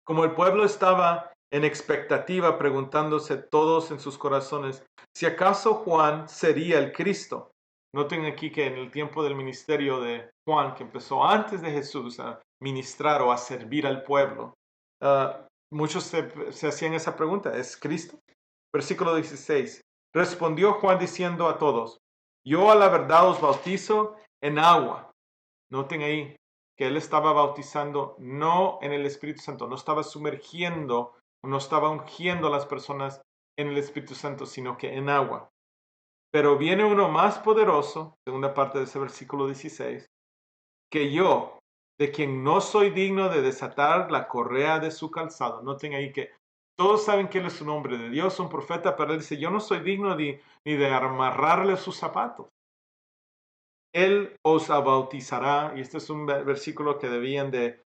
Como el pueblo estaba en expectativa, preguntándose todos en sus corazones si acaso Juan sería el Cristo. Noten aquí que en el tiempo del ministerio de Juan, que empezó antes de Jesús a ministrar o a servir al pueblo, muchos se hacían esa pregunta, ¿es Cristo? Versículo 16. Respondió Juan diciendo a todos, yo a la verdad os bautizo en agua. Noten ahí que él estaba bautizando no en el Espíritu Santo, no estaba sumergiendo, no estaba ungiendo a las personas en el Espíritu Santo, sino que en agua. Pero viene uno más poderoso, segunda parte de ese versículo 16, que yo, de quien no soy digno de desatar la correa de su calzado. Noten ahí que todos saben que él es un hombre de Dios, un profeta, pero él dice, yo no soy digno ni de amarrarle sus zapatos. Él os bautizará, y este es un versículo que debían de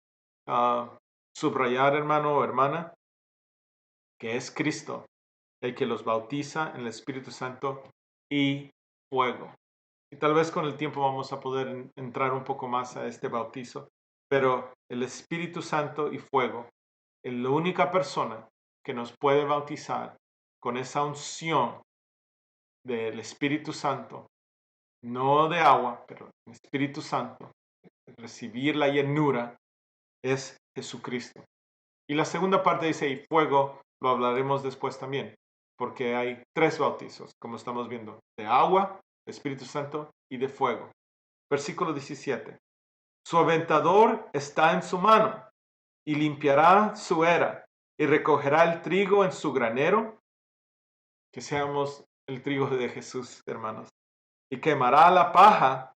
subrayar, hermano o hermana, que es Cristo, el que los bautiza en el Espíritu Santo y fuego. Y tal vez con el tiempo vamos a poder entrar un poco más a este bautizo, pero el Espíritu Santo y fuego es la única persona que nos puede bautizar con esa unción del Espíritu Santo, no de agua, pero el Espíritu Santo, recibir la llenura, es Jesucristo. Y la segunda parte dice, y fuego, lo hablaremos después también, porque hay tres bautizos, como estamos viendo, de agua, de Espíritu Santo y de fuego. Versículo 17. Su aventador está en su mano, y limpiará su era, y recogerá el trigo en su granero, que seamos el trigo de Jesús, hermanos, y quemará la paja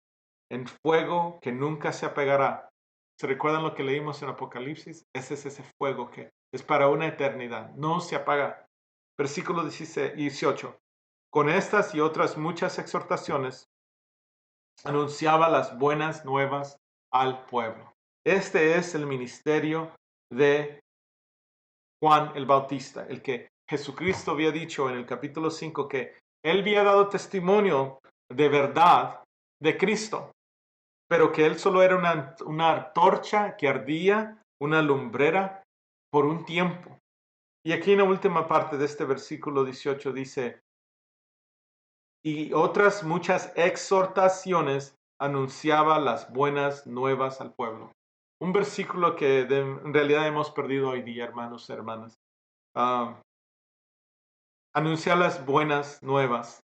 en fuego que nunca se apagará. ¿Se recuerdan lo que leímos en Apocalipsis? Ese es ese fuego que es para una eternidad, no se apaga. Versículo 18. Con estas y otras muchas exhortaciones anunciaba las buenas nuevas al pueblo. Este es el ministerio de Juan el Bautista, el que Jesucristo había dicho en el capítulo 5 que él había dado testimonio de verdad de Cristo, pero que él solo era una antorcha que ardía, una lumbrera por un tiempo. Y aquí en la última parte de este versículo 18 dice, y otras muchas exhortaciones anunciaba las buenas nuevas al pueblo. Un versículo que en realidad hemos perdido hoy día, hermanos y hermanas. Anunciar las buenas nuevas,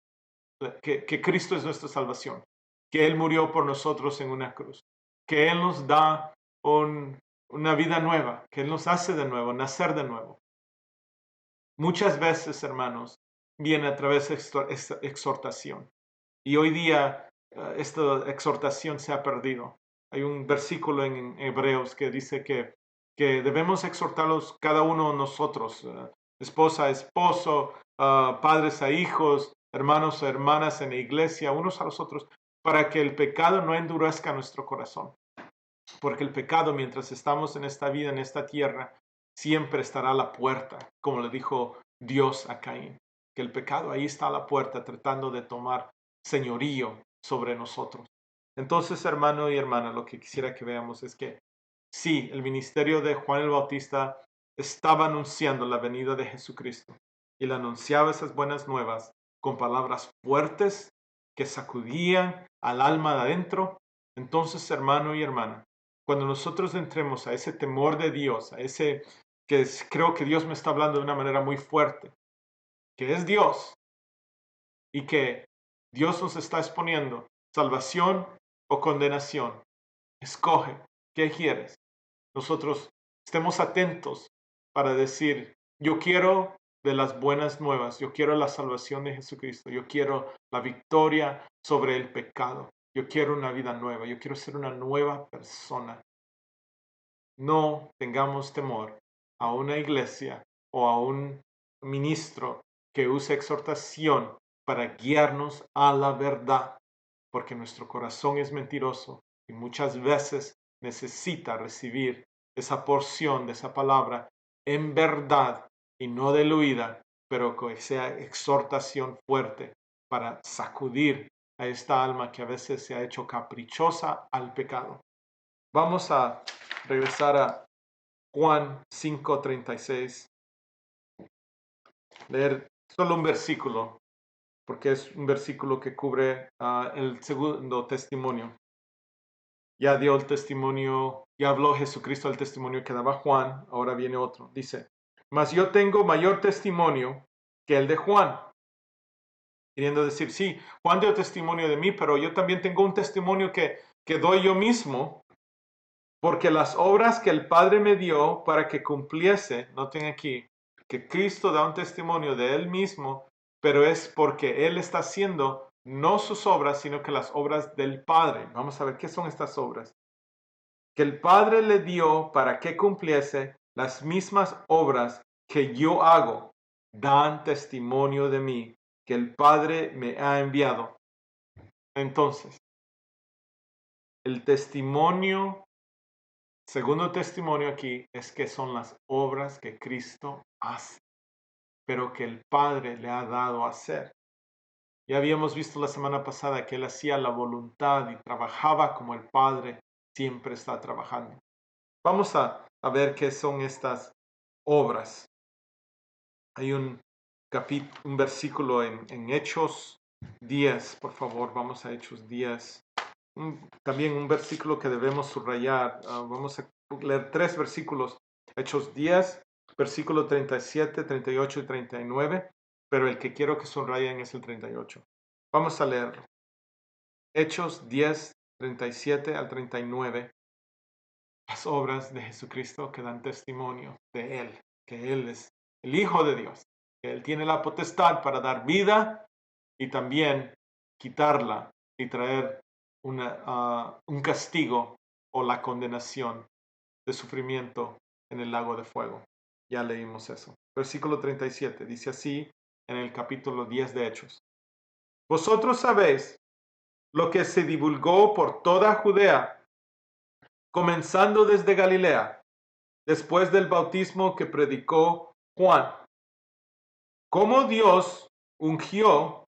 que Cristo es nuestra salvación, que Él murió por nosotros en una cruz, que Él nos da una vida nueva, que Él nos hace de nuevo, nacer de nuevo. Muchas veces, hermanos, viene a través de esta exhortación. Y hoy día esta exhortación se ha perdido. Hay un versículo en Hebreos que dice que debemos exhortarlos cada uno de nosotros, esposa a esposo, padres a hijos, hermanos a hermanas en la iglesia, unos a los otros, para que el pecado no endurezca nuestro corazón. Porque el pecado, mientras estamos en esta vida, en esta tierra, siempre estará a la puerta, como le dijo Dios a Caín. Que el pecado ahí está a la puerta tratando de tomar señorío sobre nosotros. Entonces, hermano y hermana, lo que quisiera que veamos es que sí, el ministerio de Juan el Bautista estaba anunciando la venida de Jesucristo y le anunciaba esas buenas nuevas con palabras fuertes que sacudían al alma de adentro. Entonces, hermano y hermana, cuando nosotros entremos a ese temor de Dios, a ese que creo que Dios me está hablando de una manera muy fuerte, que es Dios y que Dios nos está exponiendo salvación o condenación. Escoge, ¿qué quieres? Nosotros estemos atentos para decir, yo quiero de las buenas nuevas, yo quiero la salvación de Jesucristo, yo quiero la victoria sobre el pecado, yo quiero una vida nueva, yo quiero ser una nueva persona. No tengamos temor a una iglesia o a un ministro que use exhortación para guiarnos a la verdad, porque nuestro corazón es mentiroso y muchas veces necesita recibir esa porción de esa palabra en verdad y no diluida, pero que sea exhortación fuerte para sacudir a esta alma que a veces se ha hecho caprichosa al pecado. Vamos a regresar a Juan 5:36, leer solo un versículo, porque es un versículo que cubre el segundo testimonio. Ya dio el testimonio, ya habló Jesucristo el testimonio que daba Juan, ahora viene otro. Dice, mas yo tengo mayor testimonio que el de Juan. Queriendo decir, sí, Juan dio testimonio de mí, pero yo también tengo un testimonio que doy yo mismo, porque las obras que el Padre me dio para que cumpliese, noten aquí, que Cristo da un testimonio de Él mismo, pero es porque Él está haciendo no sus obras, sino que las obras del Padre. Vamos a ver qué son estas obras. Que el Padre le dio para que cumpliese las mismas obras que yo hago, dan testimonio de mí, que el Padre me ha enviado. Entonces, el testimonio, segundo testimonio aquí, es que son las obras que Cristo hace, pero que el Padre le ha dado a hacer. Ya habíamos visto la semana pasada que Él hacía la voluntad y trabajaba como el Padre siempre está trabajando. Vamos a ver qué son estas obras. Hay un versículo en Hechos 10, por favor, vamos a Hechos 10. También un versículo que debemos subrayar. Vamos a leer 3 versículos. Hechos 10, versículo 37, 38 y 39, pero el que quiero que subrayen es el 38. Vamos a leerlo. Hechos 10, 37 al 39. Las obras de Jesucristo que dan testimonio de Él, que Él es el Hijo de Dios, que Él tiene la potestad para dar vida y también quitarla y traer un castigo o la condenación de sufrimiento en el lago de fuego. Ya leímos eso. Versículo 37 dice así en el capítulo 10 de Hechos. Vosotros sabéis lo que se divulgó por toda Judea, comenzando desde Galilea, después del bautismo que predicó Juan, cómo Dios ungió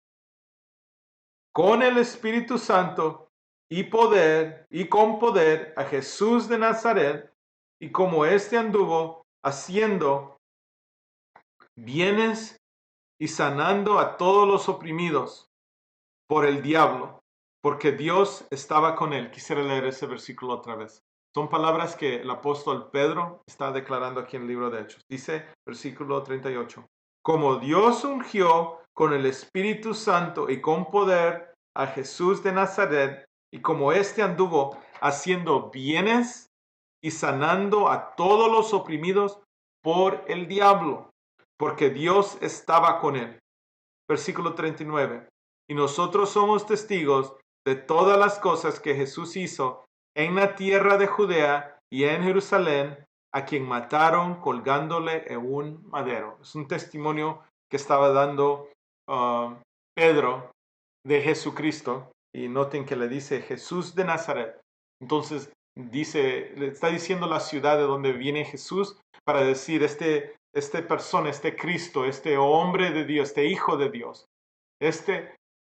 con el Espíritu Santo y poder y con poder a Jesús de Nazaret, y como éste anduvo haciendo bienes y sanando a todos los oprimidos por el diablo, porque Dios estaba con él. Quisiera leer ese versículo otra vez. Son palabras que el apóstol Pedro está declarando aquí en el libro de Hechos. Dice, versículo 38, como Dios ungió con el Espíritu Santo y con poder a Jesús de Nazaret, y como éste anduvo haciendo bienes y sanando a todos los oprimidos por el diablo, porque Dios estaba con él. Versículo 39. Y nosotros somos testigos de todas las cosas que Jesús hizo en la tierra de Judea y en Jerusalén, a quien mataron colgándole en un madero. Es un testimonio que estaba dando Pedro de Jesucristo. Y noten que le dice Jesús de Nazaret. Entonces le está diciendo la ciudad de donde viene Jesús para decir este persona, este Cristo, este hombre de Dios, este Hijo de Dios.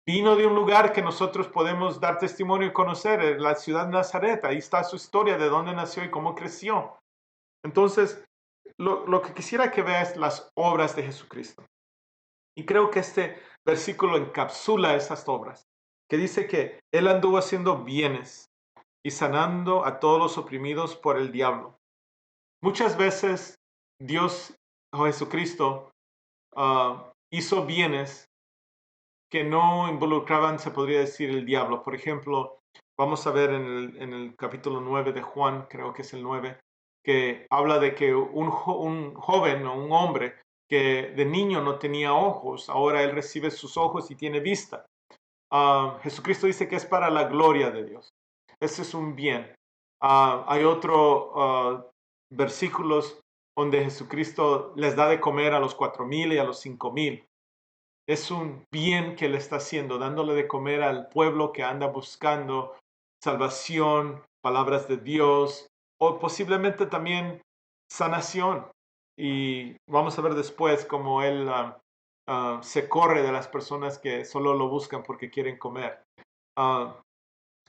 Vino de un lugar que nosotros podemos dar testimonio y conocer, la ciudad de Nazaret. Ahí está su historia, de dónde nació y cómo creció. Entonces, lo que quisiera que veas es las obras de Jesucristo. Y creo que este versículo encapsula esas obras, que dice que Él anduvo haciendo bienes y sanando a todos los oprimidos por el diablo. Muchas veces Dios o Jesucristo hizo bienes que no involucraban, se podría decir, el diablo. Por ejemplo, vamos a ver en el capítulo 9 de Juan, creo que es el 9, que habla de que un joven o un hombre que de niño no tenía ojos, ahora él recibe sus ojos y tiene vista. Jesucristo dice que es para la gloria de Dios. Ese es un bien. Hay otros versículos donde Jesucristo les da de comer a los 4,000 y a los 5,000. Es un bien que le está haciendo, dándole de comer al pueblo que anda buscando salvación, palabras de Dios, o posiblemente también sanación. Y vamos a ver después cómo él se corre de las personas que solo lo buscan porque quieren comer. A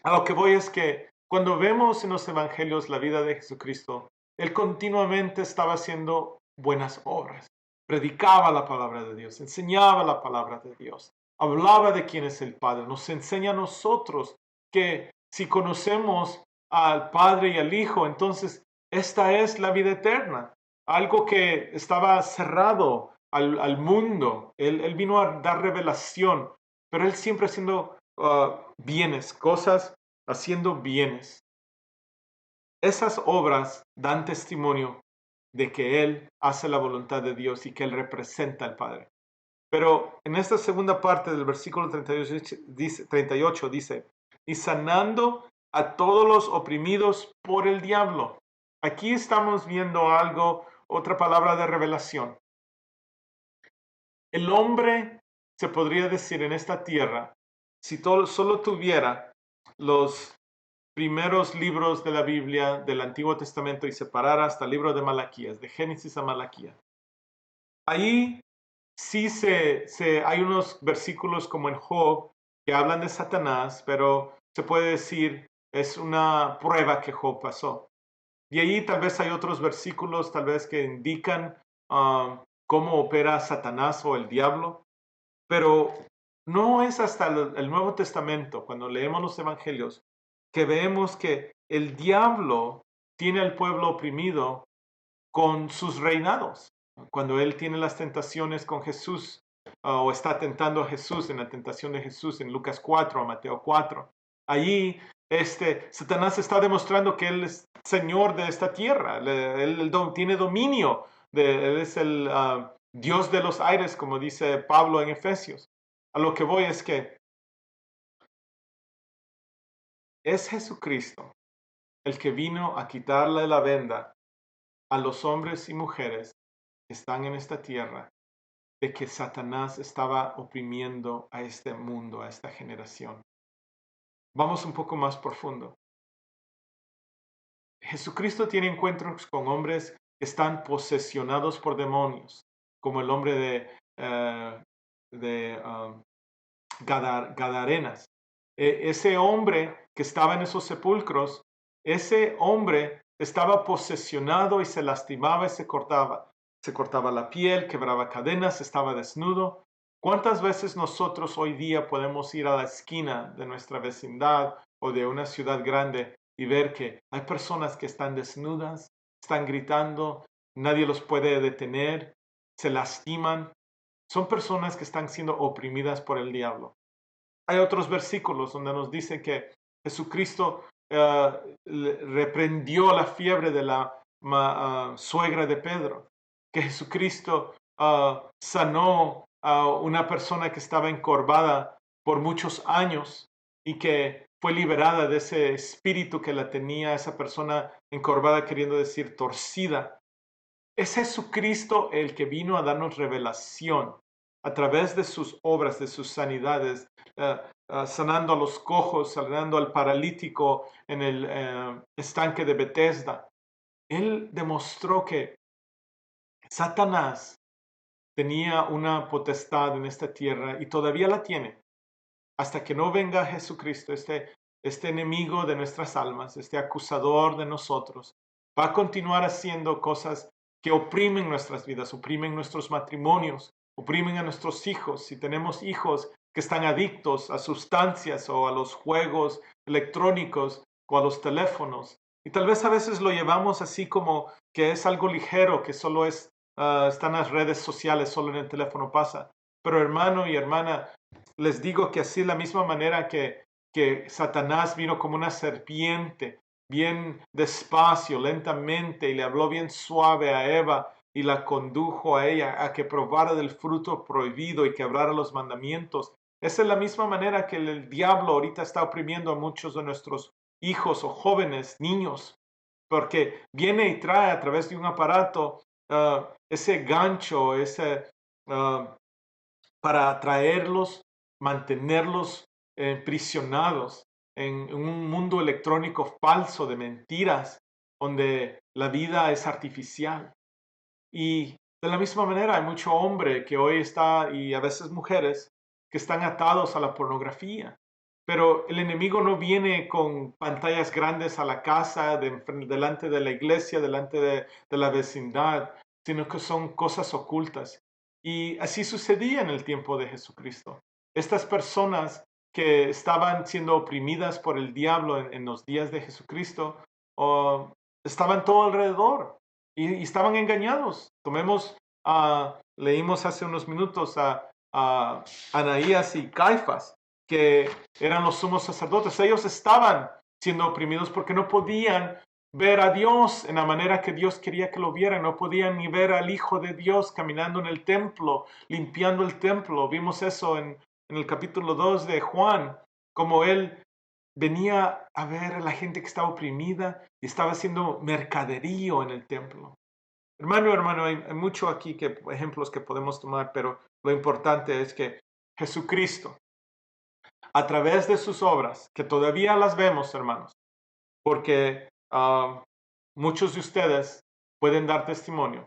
lo que voy es que cuando vemos en los evangelios la vida de Jesucristo, él continuamente estaba haciendo buenas obras. Predicaba la palabra de Dios, enseñaba la palabra de Dios, hablaba de quién es el Padre, nos enseña a nosotros que si conocemos al Padre y al Hijo, entonces esta es la vida eterna, algo que estaba cerrado al mundo. Él vino a dar revelación, pero él siempre haciendo bienes, cosas haciendo bienes. Esas obras dan testimonio de que Él hace la voluntad de Dios y que Él representa al Padre. Pero en esta segunda parte del versículo 38 dice, y sanando a todos los oprimidos por el diablo. Aquí estamos viendo algo, otra palabra de revelación. El hombre, se podría decir en esta tierra, si solo tuviera los primeros libros de la Biblia del Antiguo Testamento y separara hasta el libro de Malaquías, de Génesis a Malaquía. Ahí sí hay unos versículos como en Job que hablan de Satanás, pero se puede decir es una prueba que Job pasó. Y ahí tal vez hay otros versículos tal vez que indican cómo opera Satanás o el diablo, pero no es hasta el Nuevo Testamento, cuando leemos los Evangelios, que vemos que el diablo tiene al pueblo oprimido con sus reinados. Cuando él tiene las tentaciones con Jesús, o está tentando a Jesús en la tentación de Jesús en Lucas 4 o Mateo 4, allí Satanás está demostrando que él es señor de esta tierra, él tiene dominio, él es el Dios de los aires, como dice Pablo en Efesios. A lo que voy es que es Jesucristo el que vino a quitarle la venda a los hombres y mujeres que están en esta tierra, de que Satanás estaba oprimiendo a este mundo, a esta generación. Vamos un poco más profundo. Jesucristo tiene encuentros con hombres que están posesionados por demonios, como el hombre de Gadarenas. Ese hombre que estaba en esos sepulcros, ese hombre estaba posesionado y se lastimaba y se cortaba. Se cortaba la piel, quebraba cadenas, estaba desnudo. ¿Cuántas veces nosotros hoy día podemos ir a la esquina de nuestra vecindad o de una ciudad grande y ver que hay personas que están desnudas, están gritando, nadie los puede detener, se lastiman? Son personas que están siendo oprimidas por el diablo. Hay otros versículos donde nos dice que Jesucristo reprendió la fiebre de la suegra de Pedro, que Jesucristo sanó a una persona que estaba encorvada por muchos años y que fue liberada de ese espíritu que la tenía esa persona encorvada, queriendo decir torcida. Es Jesucristo el que vino a darnos revelación a través de sus obras, de sus sanidades, sanando a los cojos, sanando al paralítico en el estanque de Bethesda. Él demostró que Satanás tenía una potestad en esta tierra y todavía la tiene hasta que no venga Jesucristo, este enemigo de nuestras almas, este acusador de nosotros. Va a continuar haciendo cosas que oprimen nuestras vidas, oprimen nuestros matrimonios, oprimen a nuestros hijos. Si tenemos hijos que están adictos a sustancias o a los juegos electrónicos o a los teléfonos, y tal vez a veces lo llevamos así como que es algo ligero, que solo están las redes sociales, solo en el teléfono pasa. Pero hermano y hermana, les digo que así, la misma manera que Satanás vino como una serpiente, bien despacio, lentamente, y le habló bien suave a Eva y la condujo a ella a que probara del fruto prohibido y quebrara los mandamientos. Esa es la misma manera que el diablo ahorita está oprimiendo a muchos de nuestros hijos o jóvenes, niños, porque viene y trae a través de un aparato ese gancho, para atraerlos, mantenerlos prisionados en un mundo electrónico falso de mentiras, donde la vida es artificial. Y de la misma manera hay mucho hombre que hoy está, y a veces mujeres, que están atados a la pornografía. Pero el enemigo no viene con pantallas grandes a la casa, delante de la iglesia, delante de la vecindad, sino que son cosas ocultas. Y así sucedía en el tiempo de Jesucristo. Estas personas que estaban siendo oprimidas por el diablo en los días de Jesucristo, estaban todo alrededor y estaban engañados. Leímos hace unos minutos a Anaías y Caifás, que eran los sumos sacerdotes. Ellos estaban siendo oprimidos porque no podían ver a Dios en la manera que Dios quería que lo vieran. No podían ni ver al Hijo de Dios caminando en el templo, limpiando el templo. Vimos eso en el capítulo 2 de Juan, como él venía a ver a la gente que estaba oprimida y estaba haciendo mercaderío en el templo. Hermano, hay mucho aquí, ejemplos que podemos tomar, pero lo importante es que Jesucristo, a través de sus obras, que todavía las vemos, hermanos, porque muchos de ustedes pueden dar testimonio,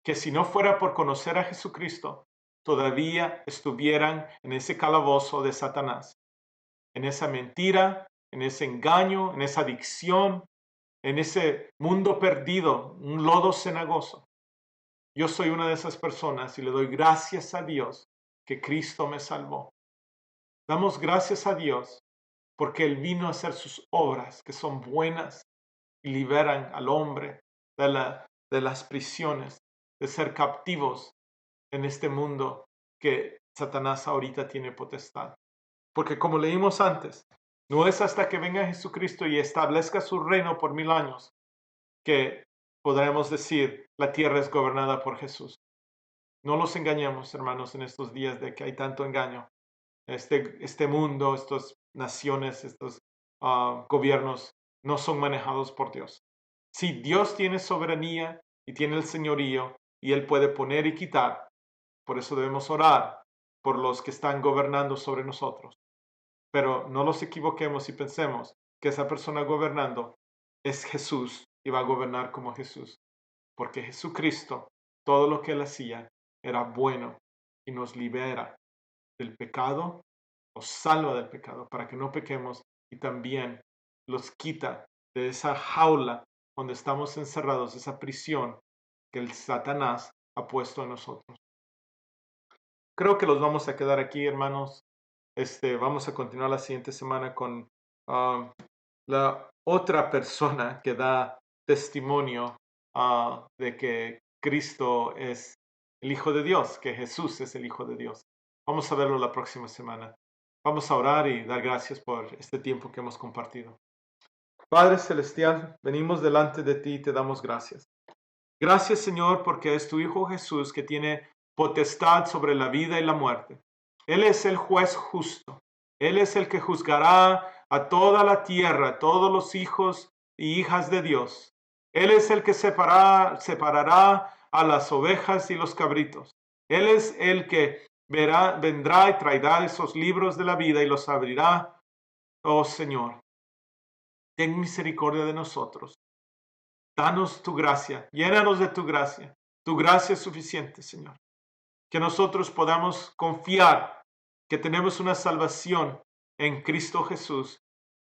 que si no fuera por conocer a Jesucristo, todavía estuvieran en ese calabozo de Satanás, en esa mentira, en ese engaño, en esa adicción, en ese mundo perdido, un lodo cenagoso. Yo soy una de esas personas y le doy gracias a Dios que Cristo me salvó. Damos gracias a Dios porque Él vino a hacer sus obras que son buenas y liberan al hombre de las prisiones, de ser captivos en este mundo que Satanás ahorita tiene potestad. Porque como leímos antes, no es hasta que venga Jesucristo y establezca su reino por 1000 años que podremos decir la tierra es gobernada por Jesús. No los engañemos, hermanos, en estos días de que hay tanto engaño. Este mundo, estas naciones, estos gobiernos no son manejados por Dios. Sí, Dios tiene soberanía y tiene el señorío y Él puede poner y quitar. Por eso debemos orar por los que están gobernando sobre nosotros. Pero no los equivoquemos y pensemos que esa persona gobernando es Jesús y va a gobernar como Jesús. Porque Jesucristo, todo lo que Él hacía era bueno y nos libera del pecado, nos salva del pecado para que no pequemos y también los quita de esa jaula donde estamos encerrados, esa prisión que el Satanás ha puesto en nosotros. Creo que los vamos a quedar aquí, hermanos. Vamos a continuar la siguiente semana con la otra persona que da testimonio de que Cristo es el Hijo de Dios, que Jesús es el Hijo de Dios. Vamos a verlo la próxima semana. Vamos a orar y dar gracias por este tiempo que hemos compartido. Padre Celestial, venimos delante de ti y te damos gracias. Gracias, Señor, porque es tu Hijo Jesús que tiene potestad sobre la vida y la muerte. Él es el juez justo. Él es el que juzgará a toda la tierra, a todos los hijos y hijas de Dios. Él es el que separará a las ovejas y los cabritos. Él es el que vendrá y traerá esos libros de la vida y los abrirá. Oh Señor, ten misericordia de nosotros. Danos tu gracia, llénanos de tu gracia. Tu gracia es suficiente, Señor. Que nosotros podamos confiar que tenemos una salvación en Cristo Jesús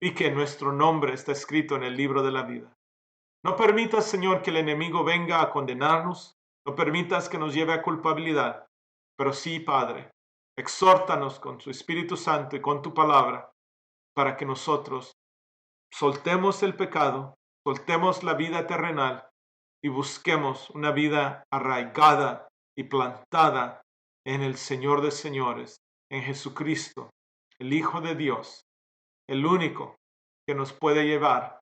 y que nuestro nombre está escrito en el libro de la vida. No permitas, Señor, que el enemigo venga a condenarnos. No permitas que nos lleve a culpabilidad. Pero sí, Padre, exhórtanos con tu Espíritu Santo y con tu palabra para que nosotros soltemos el pecado, soltemos la vida terrenal y busquemos una vida arraigada y plantada en el Señor de señores, en Jesucristo, el Hijo de Dios, el único que nos puede llevar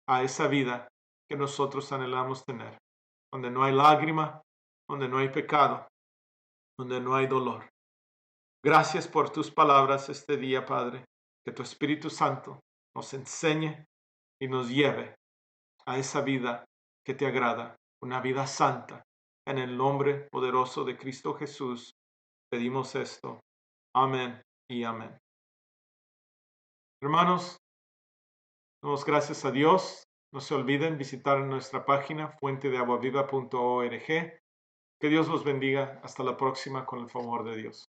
a esa vida que nosotros anhelamos tener, donde no hay lágrima, donde no hay pecado, donde no hay dolor. Gracias por tus palabras este día, Padre, que tu Espíritu Santo nos enseñe y nos lleve a esa vida que te agrada, una vida santa. En el nombre poderoso de Cristo Jesús pedimos esto. Amén y amén. Hermanos, damos gracias a Dios. No se olviden visitar nuestra página fuentedeaguaviva.org. Que Dios los bendiga. Hasta la próxima con el favor de Dios.